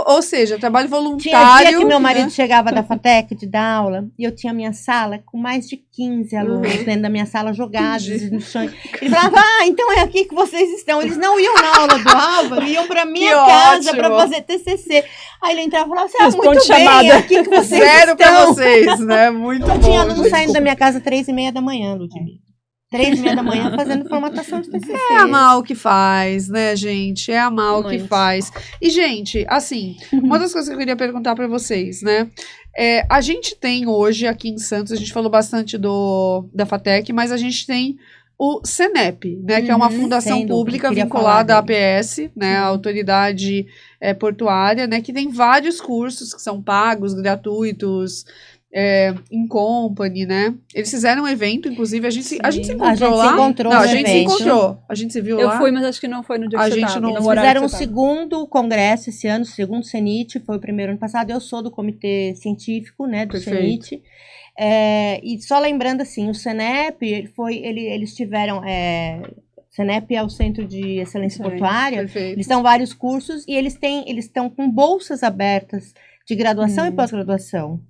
ou seja, trabalho Tinha voluntário. dia que meu marido né? chegava da FATEC de dar aula e eu tinha minha sala com mais de 15 alunos dentro da minha sala jogados no chão. Ele falava, então é aqui que vocês estão. Eles não iam na aula do Álvaro, iam pra minha Que casa ótimo. pra fazer TCC. Aí ele entrava e falava, você Responde muito bem, chamada. é aqui que vocês Zero pra estão. vocês, né? Muito Eu bom. tinha aluno gente. saindo da minha casa 3h30 da manhã, Ludmilla. 3h30 da manhã fazendo formatação de TCC. É amar o que faz, né, gente? É amar o que Muito. faz. E, gente, assim, uma das coisas que eu queria perguntar pra vocês, né? A gente tem hoje aqui em Santos, a gente falou bastante da FATEC, mas a gente tem o Senep, né? Que é uma fundação sem dúvida, pública queria vinculada à falar dele. APS, né? A Autoridade Portuária, né? Que tem vários cursos que são pagos, gratuitos. In company, né? Eles fizeram um evento, inclusive, a gente se encontrou A gente lá. se encontrou Não, no a gente se evento. encontrou. A gente se viu eu lá. fui, mas acho que não foi no dia que A você gente tava, não- no Eles horário fizeram que um você tava. segundo congresso esse ano, o segundo CENIT, foi o primeiro ano passado. Eu sou do comitê científico, né, do Perfeito. CENIT. E só lembrando assim, o Senep, eles tiveram. Senep é o Centro de Excelência Excelente, Portuária. Perfeito. Eles têm vários cursos e eles estão com bolsas abertas de graduação e pós-graduação.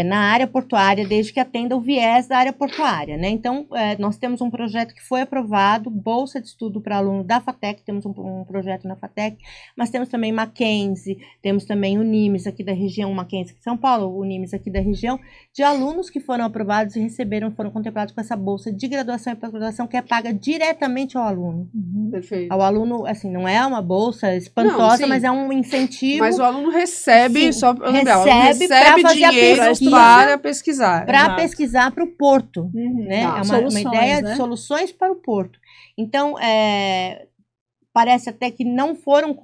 Na área portuária, desde que atenda o viés da área portuária, né? Então, nós temos um projeto que foi aprovado, bolsa de estudo para aluno da FATEC, temos um projeto na FATEC, mas temos também Mackenzie, temos também o Unimes aqui da região, Mackenzie aqui de São Paulo, o Unimes aqui da região, de alunos que foram aprovados e foram contemplados com essa bolsa de graduação e pós-graduação que é paga diretamente ao aluno. Perfeito. Ao aluno, assim, não é uma bolsa espantosa, sim. mas é um incentivo Mas o aluno recebe, Sim, só pra lembrar, o aluno recebe pra recebe fazer a dinheiro pesquisa. para pesquisar. para Exato. pesquisar para o porto. Né? Tá. É uma Soluções, ideia né? de soluções para o porto. Então, parece até que não foram,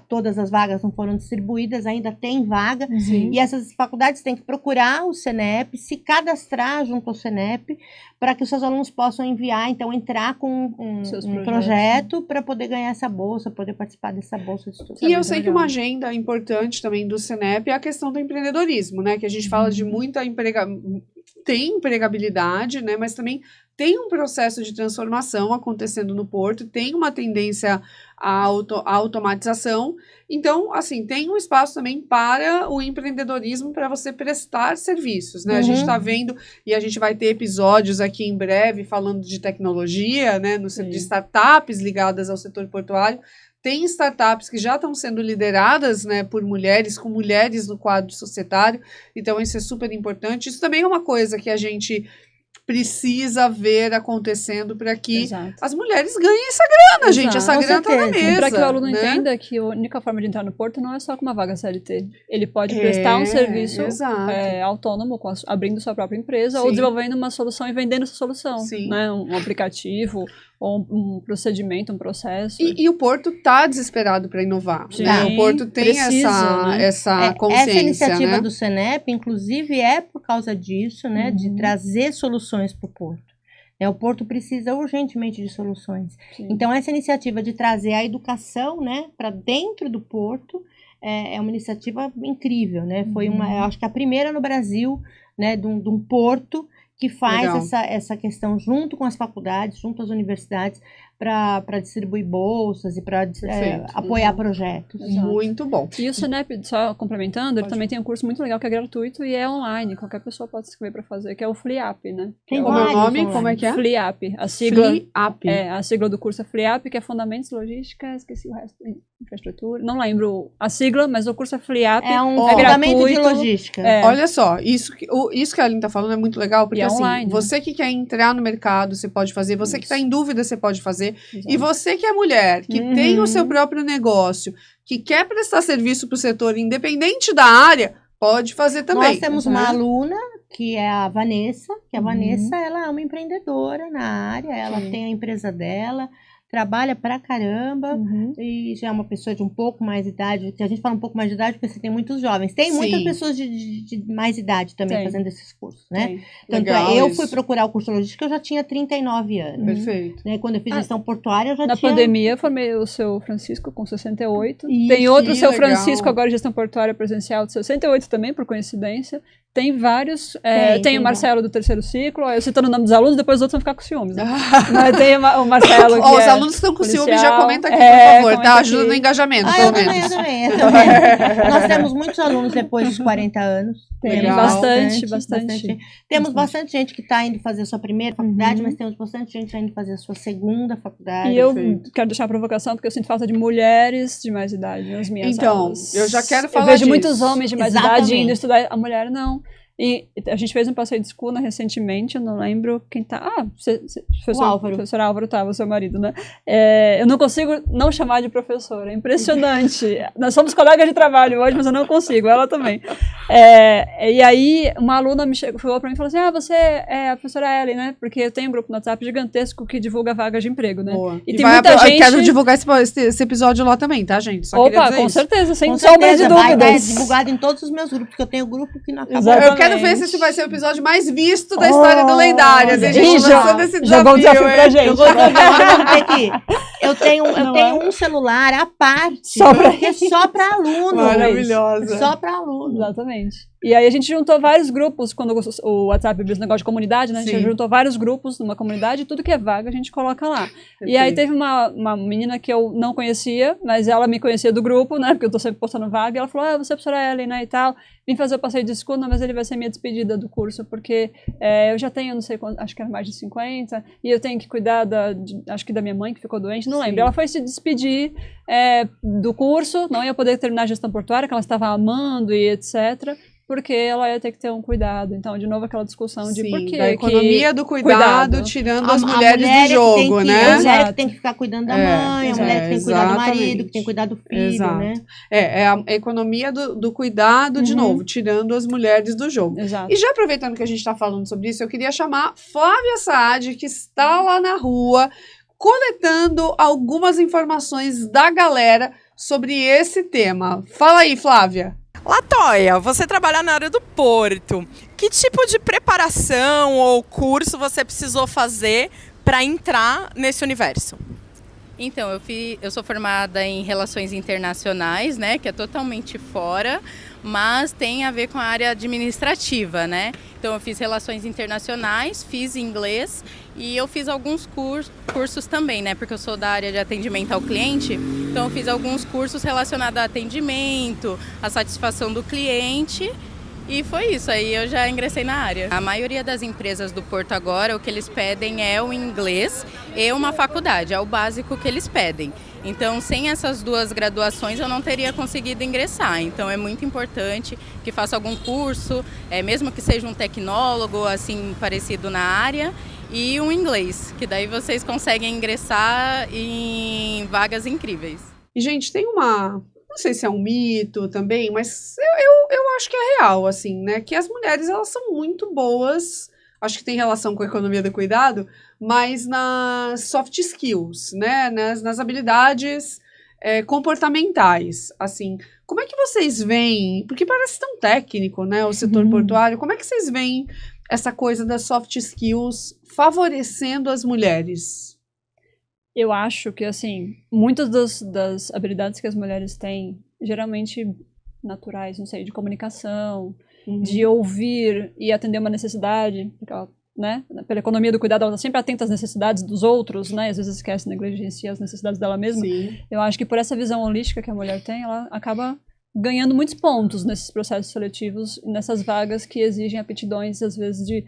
todas as vagas não foram distribuídas, ainda tem vaga, e essas faculdades têm que procurar o Senep, se cadastrar junto ao Senep, para que os seus alunos possam enviar, então entrar com Seus um projetos, projeto para poder ganhar essa bolsa, poder participar dessa bolsa de estudo. E eu sei que uma agenda importante também do Senep é a questão do empreendedorismo, né? Que a gente fala de muita tem empregabilidade, né? Mas também tem um processo de transformação acontecendo no porto, tem uma tendência à automatização. Então, assim, tem um espaço também para o empreendedorismo, para você prestar serviços, né? A gente está vendo, e a gente vai ter episódios aqui em breve falando de tecnologia, né? De startups ligadas ao setor portuário. Tem startups que já estão sendo lideradas, né, por mulheres, com mulheres no quadro societário, então isso é super importante. Isso também é uma coisa que a gente precisa ver acontecendo para que Exato. as mulheres ganhem essa grana, gente. Exato. Essa Com grana tá na certeza. mesa. Para que o aluno né? entenda que a única forma de entrar no porto não é só com uma vaga CLT. Ele pode prestar um serviço exato. autônomo, abrindo sua própria empresa, Sim. ou desenvolvendo uma solução e vendendo essa solução. Sim. Né? Um aplicativo, ou um procedimento, um processo. E o Porto tá desesperado para inovar. Sim, Né? O Porto tem precisa, né? essa consciência. Essa iniciativa né? do Senep, inclusive, é por causa disso, né? De trazer soluções para o Porto. O Porto precisa urgentemente de soluções. Sim. Então, essa iniciativa de trazer a educação, né, para dentro do Porto é uma iniciativa incrível, né? Foi eu acho que a primeira no Brasil, né, de um porto que faz essa questão junto com as faculdades, junto às universidades, para distribuir bolsas e para apoiar projetos. Exato. Muito bom. E o Senep, só complementando, ele também tem um curso muito legal que é gratuito e é online, qualquer pessoa pode se inscrever para fazer, que é o FLIAP, né? Tem Como é o vários nome? online. Como é que é? FLIAP, a sigla... FLIAP. A sigla do curso é FLIAP, que é Fundamentos Logística, esqueci o resto, infraestrutura, não lembro a sigla, mas o curso é FLIAP, É um Ó, fundamento de gratuito. logística. Olha só, isso que a Aline tá falando é muito legal, porque E é assim, online, né? você que quer entrar no mercado, você pode fazer, você que Isso. tá em dúvida, você pode fazer, Exato. e você que é mulher, que Uhum. tem o seu próprio negócio, que quer prestar serviço pro setor, independente da área, pode fazer também. Nós temos uma aluna, que é a Vanessa, ela é uma empreendedora na área, ela tem a empresa dela, trabalha pra caramba, e já é uma pessoa de um pouco mais de idade, que a gente fala um pouco mais de idade porque você tem muitos jovens. Tem muitas Sim. pessoas de mais idade também Tem. fazendo esses cursos, né? Tem. Tanto Legal eu isso. fui procurar o curso de logística, eu já tinha 39 anos. Perfeito. Né? Quando eu fiz gestão portuária, eu já Na tinha... pandemia, eu formei o seu Francisco com 68. Isso, Tem outro que seu legal. Francisco agora de gestão portuária presencial de 68 também, por coincidência. Tem vários. Tem tem o Marcelo do terceiro ciclo. Eu citando o nome dos alunos, depois os outros vão ficar com ciúmes. Né? Ah, Mas tem o Marcelo. Que Ó, os é alunos que estão com ciúme já policial. comenta aqui, É, por favor, comenta tá? aqui. Ajuda no engajamento, Ah, pelo eu também, menos. eu também. Nós temos muitos alunos depois dos 40 anos. Tem Legal. bastante. Temos bastante gente que está indo fazer a sua primeira faculdade, Uhum. mas temos bastante gente que está indo fazer a sua segunda faculdade. E eu Perfeito. quero deixar a provocação, porque eu sinto falta de mulheres de mais idade nas minhas Então, aulas. eu já quero Eu falar vejo disso. muitos homens de mais Exatamente. idade indo estudar, a mulher não. E a gente fez um passeio de escuna recentemente, eu não lembro quem tá. O Álvaro. Professor Álvaro tava, seu marido, né? Eu não consigo não chamar de professora, é impressionante. Nós somos colegas de trabalho hoje, mas eu não consigo, ela também. E aí, uma aluna chegou pra mim e falou assim: você é a professora Ellen, né? Porque eu tenho um grupo no WhatsApp gigantesco que divulga vagas de emprego, né? Boa. E tem muita Eu gente. quero divulgar esse episódio lá também, tá, gente? Só queria Opa, dizer com isso. certeza, sem Com sombra de certeza, vai dúvidas. divulgado em todos os meus grupos, porque eu tenho grupo que não acaba. Exatamente. Eu quero ver se esse vai ser o episódio mais visto da história do Lendárias. A gente Ih, já- lançando esse jogou um desafio pra hein? gente. Eu tenho um celular à parte, Só pra- que é só para alunos. Maravilhosa. Só para alunos. Exatamente. E aí a gente juntou vários grupos, quando o WhatsApp abriu esse negócio de comunidade, né? A gente Sim. juntou vários grupos numa comunidade e tudo que é vaga a gente coloca lá. E aí teve uma menina que eu não conhecia, mas ela me conhecia do grupo, né? Porque eu tô sempre postando vaga, e ela falou: você é a professora Ellen, né? E tal. Vim fazer o passeio de escuna, mas ele vai ser minha despedida do curso, porque eu já tenho, não sei quanto, acho que era mais de 50, e eu tenho que cuidar acho que da minha mãe, que ficou doente, não Sim. lembro. Ela foi se despedir do curso, não ia poder terminar a gestão portuária, que ela estava amando e etc., porque ela ia ter que ter um cuidado. Então, de novo, aquela discussão de Sim, por que da economia do cuidado, tirando as mulheres do jogo, né? A mulher Exato. que tem que ficar cuidando da mãe, a mulher que tem que cuidar do marido, que tem que cuidar do filho, Exato. né? É a economia do cuidado, de Uhum. novo, tirando as mulheres do jogo. Exato. E já aproveitando que a gente está falando sobre isso, eu queria chamar Flávia Saad, que está lá na rua, coletando algumas informações da galera sobre esse tema. Fala aí, Flávia. Latoya, você trabalha na área do porto. Que tipo de preparação ou curso você precisou fazer para entrar nesse universo? Então, eu sou formada em Relações Internacionais, né, que é totalmente fora, mas tem a ver com a área administrativa, né? Então, eu fiz Relações Internacionais, fiz inglês e eu fiz alguns cursos também, né, porque eu sou da área de atendimento ao cliente, então eu fiz alguns cursos relacionados a atendimento, a satisfação do cliente. E foi isso, aí eu já ingressei na área. A maioria das empresas do Porto agora, o que eles pedem é o inglês e uma faculdade, é o básico que eles pedem. Então, sem essas duas graduações, eu não teria conseguido ingressar. Então, é muito importante que faça algum curso, mesmo que seja um tecnólogo, assim, parecido na área, e um inglês, que daí vocês conseguem ingressar em vagas incríveis. E, gente, tem uma... Não sei se é um mito também, mas eu acho que é real, assim, né? Que as mulheres, elas são muito boas, acho que tem relação com a economia do cuidado, mas nas soft skills, né? Nas habilidades comportamentais, assim. Como é que vocês veem? Porque parece tão técnico, né? O setor portuário. Como é que vocês veem essa coisa das soft skills favorecendo as mulheres? Eu acho que, assim, muitas das habilidades que as mulheres têm geralmente naturais, não sei, de comunicação, de ouvir e atender uma necessidade, porque ela, né, pela economia do cuidado, ela está sempre atenta às necessidades dos outros, né, às vezes esquece, negligencia as necessidades dela mesma. Sim. Eu acho que por essa visão holística que a mulher tem, ela acaba ganhando muitos pontos nesses processos seletivos, nessas vagas que exigem aptidões, às vezes, de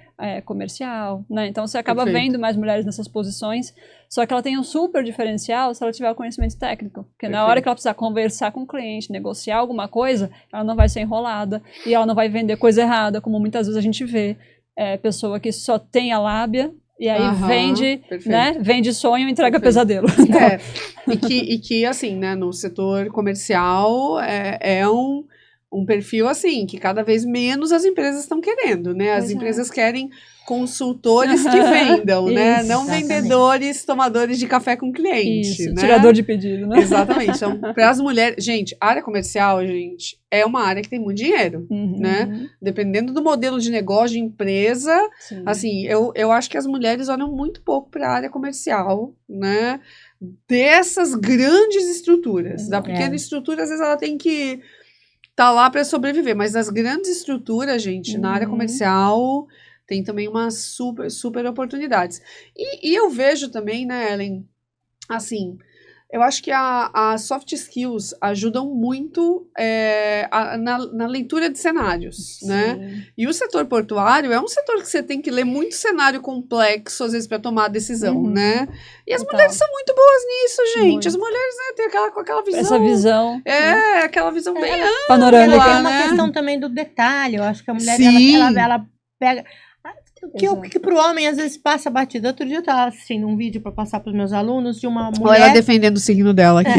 comercial, né? Então, você acaba vendo mais mulheres nessas posições, só que ela tem um super diferencial se ela tiver o conhecimento técnico. Porque na hora que ela precisar conversar com o cliente, negociar alguma coisa, ela não vai ser enrolada e ela não vai vender coisa errada, como muitas vezes a gente vê. Pessoa que só tem a lábia e aí vende, né? Vende sonho e entrega pesadelo. Então, E que, assim, né, no setor comercial é um perfil, assim, que cada vez menos as empresas estão querendo, né? As empresas querem consultores que vendam, né? Não vendedores, tomadores de café com cliente, né? Tirador de pedido, né? Exatamente. Então, para as mulheres... Gente, a área comercial, gente, é uma área que tem muito dinheiro, né? Dependendo do modelo de negócio, de empresa, assim, eu acho que as mulheres olham muito pouco para a área comercial, né? Dessas grandes estruturas. Da pequena estrutura, às vezes ela tem que estar lá para sobreviver, mas as grandes estruturas, gente, na área comercial tem também umas super oportunidades. E eu vejo também, né, Ellen, assim, eu acho que as soft skills ajudam muito na leitura de cenários, né? E o setor portuário é um setor que você tem que ler muito cenário complexo, às vezes, para tomar a decisão, né? E as mulheres são muito boas nisso, gente. Muito. As mulheres, né, têm aquela visão... Essa visão. Aquela visão bem panorâmica. Tem uma questão também do detalhe. Eu acho que a mulher, ela pega... que pro homem às vezes passa batido. Outro dia eu estava assistindo um vídeo para passar para os meus alunos de uma mulher... Olha ela defendendo o signo dela aqui.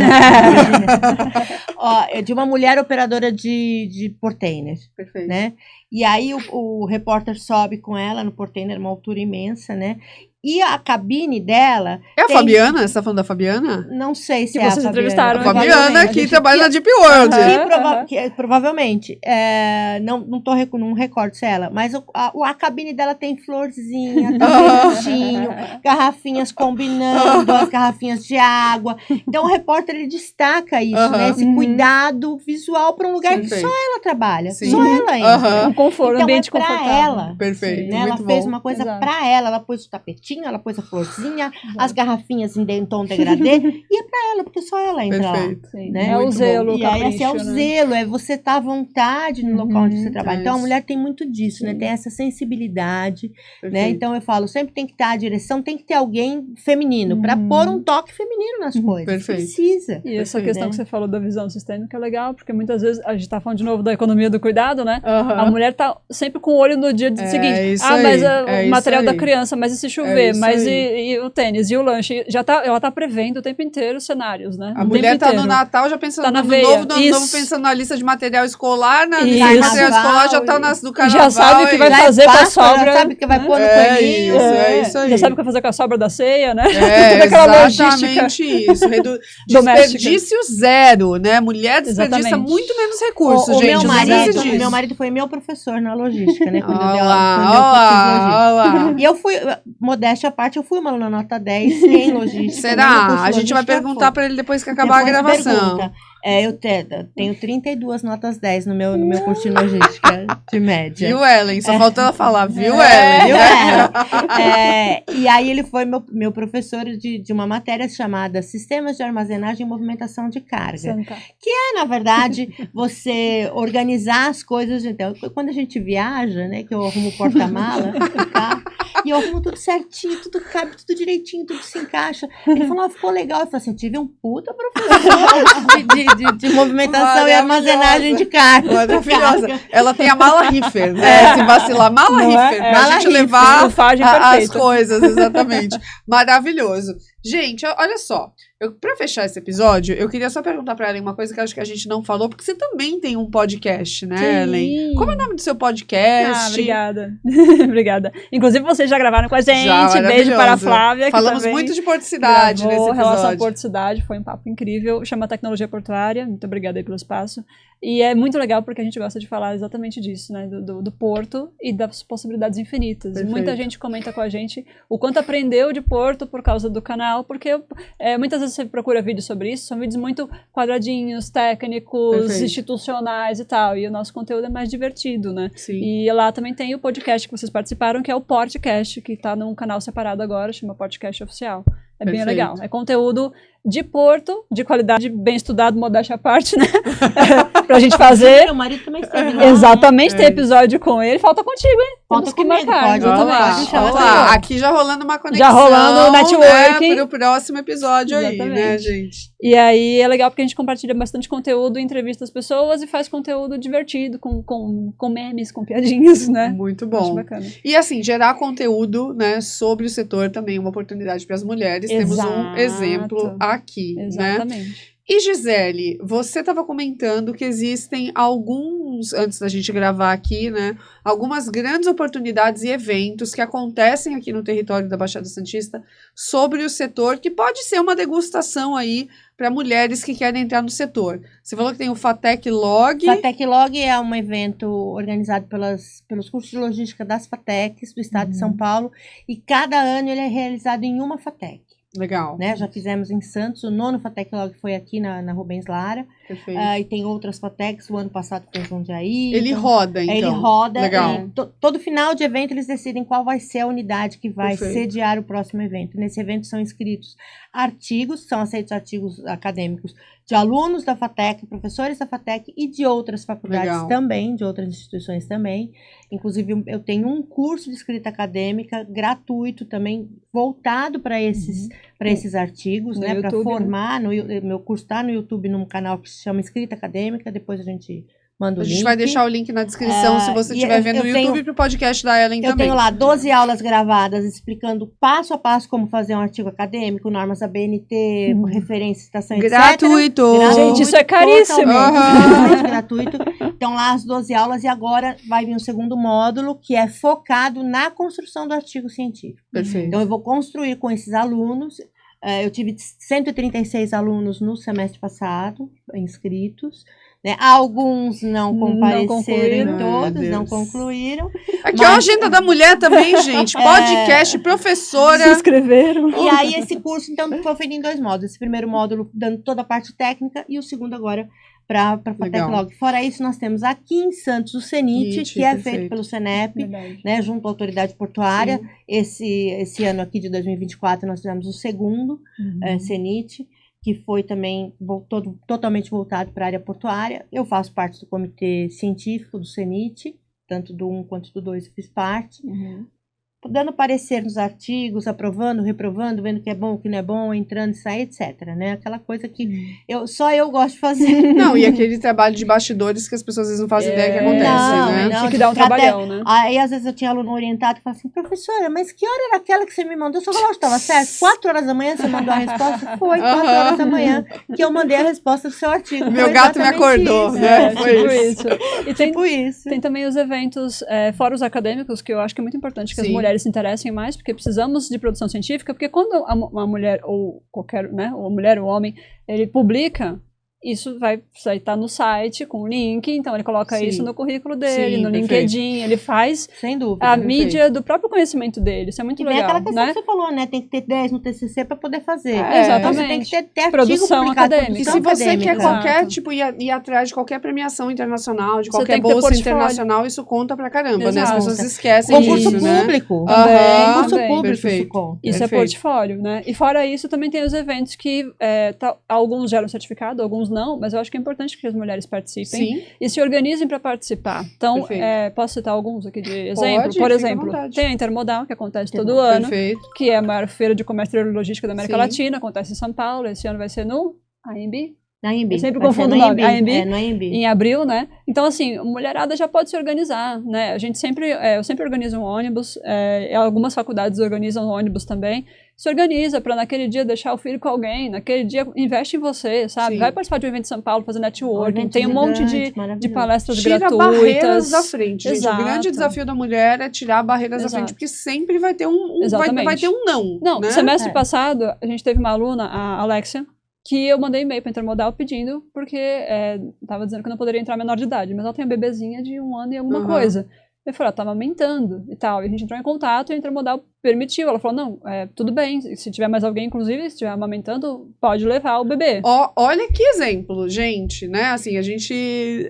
De uma mulher operadora de portainer. Perfeito. Né? E aí o repórter sobe com ela no portainer, uma altura imensa, né? E a cabine dela... É a Fabiana? Você tá falando da Fabiana? Não sei se que é vocês a entrevistaram. A Fabiana que trabalha na Deep World. Provavelmente. Não recordo se é ela. Mas a cabine dela tem florzinha, tapetinho, garrafinhas combinando, as garrafinhas de água. Então o repórter, ele destaca isso, né? Esse cuidado visual para um lugar que só ela trabalha. Sim. Só ela entra. Um conforto, então, ambiente pra confortável. ela. Perfeito. Né? Ela fez uma coisa pra ela. Ela pôs o tapetinho, ela pôs a florzinha, as garrafinhas em tom degradê, e é pra ela, porque só ela entra lá. Né? É o zelo, e aí, assim, é o zelo, é você estar à vontade no local onde você trabalha. Então, a mulher tem muito disso, né? Tem essa sensibilidade, né? Então, eu falo, sempre tem que estar a direção, tem que ter alguém feminino, pra pôr um toque feminino nas coisas. Perfeito. Precisa. E essa questão que você falou da visão sistêmica é legal, porque muitas vezes, a gente tá falando de novo da economia do cuidado, né? A mulher tá sempre com o olho no dia seguinte. Mas o material da criança, mas e se chover? Mas e o tênis, e o lanche? Ela tá prevendo o tempo inteiro os cenários, né? A mulher tá no Natal já pensando no novo, pensando na lista de material escolar, na lista de material escolar já tá no carnaval. Já sabe o que vai fazer com a sobra. Já sabe o que vai pôr no paninho. Isso aí. Já sabe o que vai fazer com a sobra da ceia, né? Exatamente isso. Desperdício zero, né? Mulher desperdiça muito menos recursos, gente. Meu marido foi meu professor na logística, né? Quando Olha eu lá. E eu fui, modéstia à parte, eu fui uma aluna nota 10 em logística. Será? A gente vai perguntar para ele depois que acabar a gravação. Eu tenho 32 notas 10 no meu curso de logística de média. Viu, Ellen? Só faltou ela falar, viu, Ellen? E aí ele foi meu professor de uma matéria chamada Sistemas de Armazenagem e Movimentação de Carga. Que é, na verdade, você organizar as coisas. Então, quando a gente viaja, né, que eu arrumo o porta-mala do carro, e eu arrumo tudo certinho, tudo cabe, tudo direitinho, tudo se encaixa. Ele falou, ficou legal. Eu falei assim, tive um puta professor de movimentação e armazenagem de carga. Maravilhosa. Ela tem a mala Riffer, né? Se vacilar, mala Riffer. Pra gente levar as coisas, exatamente. Maravilhoso. Gente, olha só. Pra fechar esse episódio, eu queria só perguntar pra Ellen uma coisa que eu acho que a gente não falou, porque você também tem um podcast, né, Ellen? Como é o nome do seu podcast? Obrigada. Obrigada. Inclusive, vocês já gravaram com a gente. Beijo para a Flávia. Falamos muito de porticidade nesse episódio. Relação à porticidade, foi um papo incrível. Chama Tecnologia Portuária. Muito obrigada aí pelo espaço. E é muito legal porque a gente gosta de falar exatamente disso, né? Do porto e das possibilidades infinitas. Perfeito. E muita gente comenta com a gente o quanto aprendeu de porto por causa do canal, porque muitas vezes você procura vídeos sobre isso, são vídeos muito quadradinhos, técnicos, Perfeito. institucionais e tal. E o nosso conteúdo é mais divertido, né? Sim. E lá também tem o podcast que vocês participaram, que é o Portcast, que tá num canal separado agora, chama Podcast Oficial. É bem Perfeito. legal. É conteúdo de porto, de qualidade, bem estudado, modéstia à parte, né? Pra gente fazer. Meu marido também esteve lá. Exatamente, tem episódio com ele. Falta contigo, hein? Falta Temos que comigo, marcar. pode. Exatamente. Olá, Olá, aqui já rolando uma conexão, Já rolando networking. né, pro próximo episódio aí, né, Exatamente. gente? E aí é legal porque a gente compartilha bastante conteúdo, entrevista as pessoas e faz conteúdo divertido, com memes, com piadinhas, né? Muito Acho bom. bacana. E assim, gerar conteúdo, né, sobre o setor também é uma oportunidade para as mulheres. Temos um Exato. exemplo aqui, né? Exatamente. E Gisele, você estava comentando que existem alguns, antes da gente gravar aqui, né, algumas grandes oportunidades e eventos que acontecem aqui no território da Baixada Santista sobre o setor, que pode ser uma degustação aí para mulheres que querem entrar no setor. Você falou que tem o Fatec Log. Fatec Log é um evento organizado pelos cursos de logística das Fatecs do estado de São Paulo, e cada ano ele é realizado em uma Fatec. Legal. Né? Já fizemos em Santos, o 9º Fatec Log foi aqui na Rubens Lara, Perfeito. e tem outras Fatecs, o ano passado foi em Jundiaí. Ele então, roda, então. Ele roda, Legal. e todo final de evento eles decidem qual vai ser a unidade que vai Perfeito. sediar o próximo evento. Nesse evento são inscritos artigos, são aceitos artigos acadêmicos de alunos da Fatec, professores da Fatec e de outras faculdades Legal. também, de outras instituições também. Inclusive, eu tenho um curso de escrita acadêmica gratuito também, voltado para esses artigos, No né? Para YouTube, formar. Meu curso está no YouTube, num canal que se chama Escrita Acadêmica, depois a gente manda o A link. gente vai deixar o link na descrição se você e estiver vendo eu no YouTube tenho- pro podcast da Ellen Eu também. tenho lá 12 aulas gravadas explicando passo a passo como fazer um artigo acadêmico, normas da BNT, referência, citação, etc. Gratuito. Gente, isso é caríssimo. Totalmente gratuito. Então, lá as 12 aulas, e agora vai vir um segundo módulo que é focado na construção do artigo científico. Perfeito. Então, eu vou construir com esses alunos. Eu tive 136 alunos no semestre passado, inscritos. Né? Alguns não compareceram concluíram. em todos, Ai, não Deus. concluíram. Aqui é a agenda da mulher também, gente. Podcast, professora. Se inscreveram. E aí, esse curso, então, foi feito em 2 módulos. Esse primeiro módulo dando toda a parte técnica e o segundo agora para a Fatec Legal. Log. Fora isso, nós temos aqui em Santos o CENIT, CENIT, que é perfeito. feito pelo CENEP, Verdade. né, junto à autoridade portuária. Sim. Esse ano aqui de 2024 nós tivemos o segundo CENIT, que foi também totalmente voltado para a área portuária. Eu faço parte do comitê científico do CENIT, tanto do 1 quanto do 2 eu fiz parte. Dando parecer nos artigos, aprovando, reprovando, vendo o que é bom, o que não é bom, entrando e sair, etc. Né? Aquela coisa que só eu gosto de fazer. Não, e aquele trabalho de bastidores que as pessoas às vezes não fazem ideia que acontece, Não, né? não. Tinha que dar um Até- trabalhão, né? Aí, às vezes, eu tinha aluno orientado que falava assim, professora, mas que hora era aquela que você me mandou? Seu relógio estava certo? 4 horas da manhã você mandou a resposta? Foi, 4 horas da manhã que eu mandei a resposta do seu artigo. Meu Foi gato me exatamente acordou, isso. né? É, Foi tipo isso. isso. E tem, Tipo isso. tem também os eventos, fóruns acadêmicos, que eu acho que é muito importante que as Sim. mulheres se interessem mais, porque precisamos de produção científica, porque quando uma mulher, ou qualquer, né, ou a mulher ou o homem, ele publica, isso vai estar no site com o link, então ele coloca Sim. isso no currículo dele, Sim, no perfeito. LinkedIn, ele faz Sem dúvida. a perfeito. mídia do próprio conhecimento dele, isso é muito E vem legal, aquela questão né? que você falou, né? Tem que ter 10 no TCC para poder fazer. Exatamente. Então, você tem que ter artigo Produção publicado, acadêmica. E produção se você quer acadêmica. qualquer, Exato. tipo, ir atrás de qualquer premiação internacional, de Você qualquer tem que ter bolsa portfólio. internacional, isso conta pra caramba, né? As Exato. pessoas esquecem Concurso disso, né? público. Aham, Concurso também. público, Perfeito. isso conta. Isso Perfeito. é portfólio, né? E fora isso, também tem os eventos que alguns geram certificado, alguns não, mas eu acho que é importante que as mulheres participem Sim. e se organizem para participar. Então, Perfeito. posso citar alguns aqui de exemplo? Pode, Por fica à exemplo, vontade. tem a Intermodal, que acontece todo ano, Perfeito. que é a maior feira de comércio exterior e logística da América Sim. Latina, acontece em São Paulo, esse ano vai ser no AMB, Na IMB. Eu sempre Vai ser confundo na o nome. AMB. É, no AMB. em abril, né? Então, assim, a mulherada já pode se organizar, né? A gente sempre, eu sempre organizo um ônibus, algumas faculdades organizam ônibus também. Se organiza para naquele dia deixar o filho com alguém, naquele dia investe em você, sabe? Sim. Vai participar de um evento em São Paulo, fazer networking, evento tem um monte gigante, de maravilhoso. palestras Tira gratuitas. barreiras da frente, gente. Exato. O grande desafio da mulher é tirar barreiras da Exato. frente, porque sempre vai ter vai Exatamente. ter um não. Não, né? semestre É. passado, a gente teve uma aluna, a Alexia, que eu mandei e-mail pra Intermodal pedindo, porque tava dizendo que eu não poderia entrar menor de idade, mas ela tem uma bebezinha de 1 ano e alguma coisa. Eu falei, ela tá amamentando e tal. E a gente entrou em contato e a Intermodal permitiu. Ela falou, não, tudo bem, se tiver mais alguém, inclusive, se estiver amamentando, pode levar o bebê. Olha que exemplo, gente, né? Assim, a gente...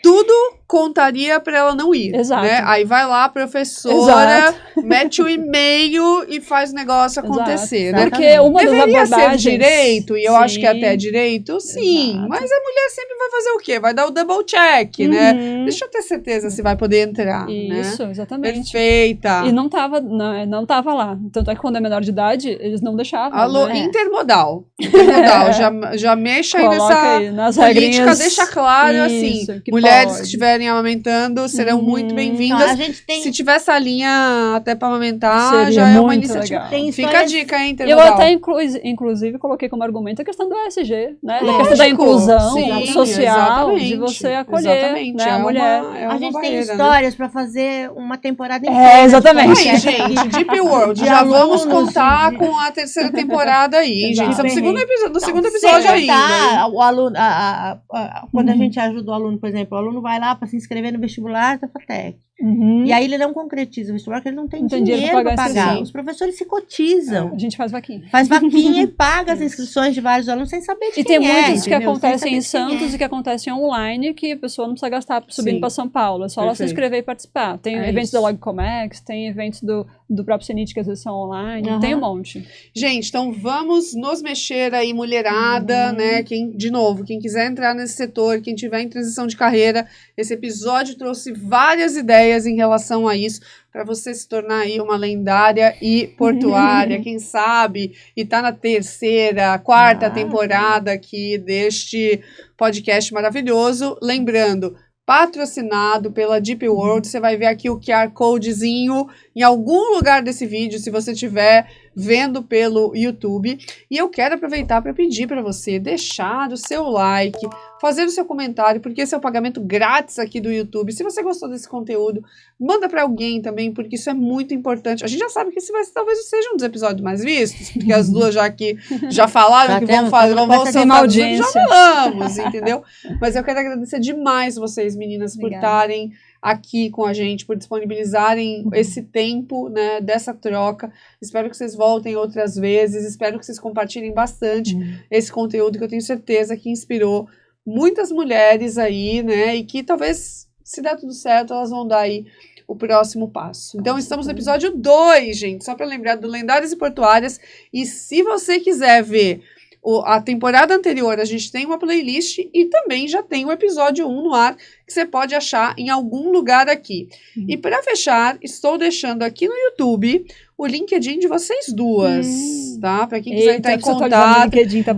tudo contaria pra ela não ir, Exato. né? Aí vai lá a professora, mete o e-mail e faz o negócio acontecer, né? Porque uma Deveria das abordagens... ser direito, e eu acho que até direito, sim. Exato. Mas a mulher sempre vai fazer o quê? Vai dar o double check, né? Deixa eu ter certeza se vai poder entrar, Isso, né? exatamente. Perfeita. E não tava lá. Tanto é que quando é menor de idade, eles não deixavam. Alô, né? Intermodal, já mexa aí Coloca nessa aí nas política, regrinhas. deixa claro, Isso, assim, que mulheres pode. que estiverem amamentando serão muito Então, bem-vindas. a gente tem, Se tiver salinha até pra amamentar, Seria já é uma muito iniciativa. legal. tem Fica a histórias- dica, hein, Eu Intermodal. até, inclusive, coloquei como argumento a questão do ESG, né? Da Lógico, questão da inclusão sim, social, de exatamente, você acolher exatamente, né, a mulher. a gente tem barreira, né? histórias pra fazer uma temporada inteira. exatamente. Aí, gente, Deep World, De já alunos, vamos contar de- com a 3ª temporada aí, Exato. gente. Estamos no segundo Não, episódio sem ainda. contar o aluno, quando a gente ajuda o aluno, por exemplo, o aluno vai lá para se inscrever no vestibular da FATEC. Uhum. E aí ele não concretiza o vestibular porque ele não tem dinheiro pra para pagar pagar. esse Os professores se cotizam. A gente faz vaquinha. Faz vaquinha e paga as inscrições de vários alunos sem saber de E quem tem é, muitos que entendeu? acontecem em Sem saber de quem Santos e que acontecem online, que a pessoa não precisa gastar subindo Sim. para São Paulo. É só ela se Perfeito. inscrever e participar. Tem É eventos isso. da Logcomex, tem eventos do próprio Cenit que às vezes são online, Aham. tem um monte. Gente, então vamos nos mexer aí, mulherada, né? De novo, quem quiser entrar nesse setor, quem tiver em transição de carreira, esse episódio trouxe várias ideias em relação a isso, para você se tornar aí uma lendária e portuária, quem sabe, e tá na 3ª, 4ª temporada aqui deste podcast maravilhoso. Lembrando, patrocinado pela Deep World, você vai ver aqui o QR Codezinho em algum lugar desse vídeo, se você estiver vendo pelo YouTube. E eu quero aproveitar para pedir para você deixar o seu like, fazer o seu comentário, porque esse é o pagamento grátis aqui do YouTube. Se você gostou desse conteúdo, manda para alguém também, porque isso é muito importante. A gente já sabe que esse talvez seja um dos episódios mais vistos, porque as duas já aqui já falaram Já que temos, vão quase ser tem uma audiência. já falamos, entendeu? Mas eu quero agradecer demais vocês, meninas, por Obrigada. estarem aqui com a gente, por disponibilizarem esse tempo, né, dessa troca. Espero que vocês voltem outras vezes, espero que vocês compartilhem bastante esse conteúdo que eu tenho certeza que inspirou muitas mulheres aí, né, e que talvez, se der tudo certo, elas vão dar aí o próximo passo. Então, estamos no episódio 2, gente, só para lembrar do Lendárias e Portuárias, e se você quiser ver a temporada anterior, a gente tem uma playlist e também já tem o episódio 1 no ar, que você pode achar em algum lugar aqui. E para fechar, estou deixando aqui no YouTube o LinkedIn de vocês duas, tá? Para quem quiser entrar em contato.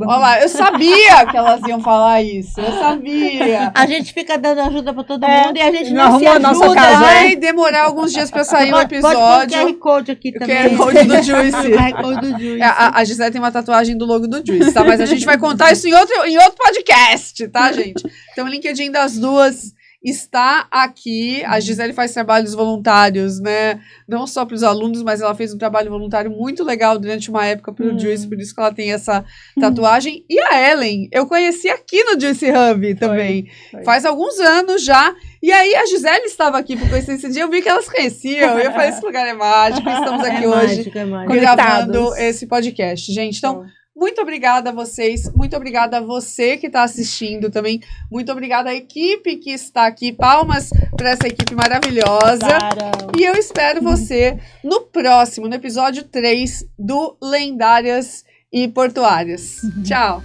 Olha lá, eu sabia que elas iam falar isso, eu sabia. A gente fica dando ajuda pra todo mundo e a gente não não se arrumou a nossa ajuda. casa, Vai demorar alguns dias para sair o Pode pôr o episódio. QR Code aqui O também. QR Code do Juicy. O QR Code do Juicy. A Gisele tem uma tatuagem do logo do Juice, tá? Mas a gente vai contar isso em outro podcast, tá, gente? Então, o LinkedIn das duas está aqui. A Gisele faz trabalhos voluntários, né? Não só para os alunos, mas ela fez um trabalho voluntário muito legal durante uma época para o Juice, por isso que ela tem essa tatuagem. E a Ellen, eu conheci aqui no Juicy Hub também. Foi. Faz alguns anos já. E aí a Gisele estava aqui por coincidência esse dia, eu vi que elas conheciam. E eu falei, esse lugar é mágico, estamos aqui hoje Mágico, é mágico. gravando Conectados. esse podcast, gente. Então, muito obrigada a vocês, muito obrigada a você que está assistindo também, muito obrigada à equipe que está aqui, palmas para essa equipe maravilhosa. E eu espero você no próximo, no episódio 3 do Lendárias e Portuárias. Tchau!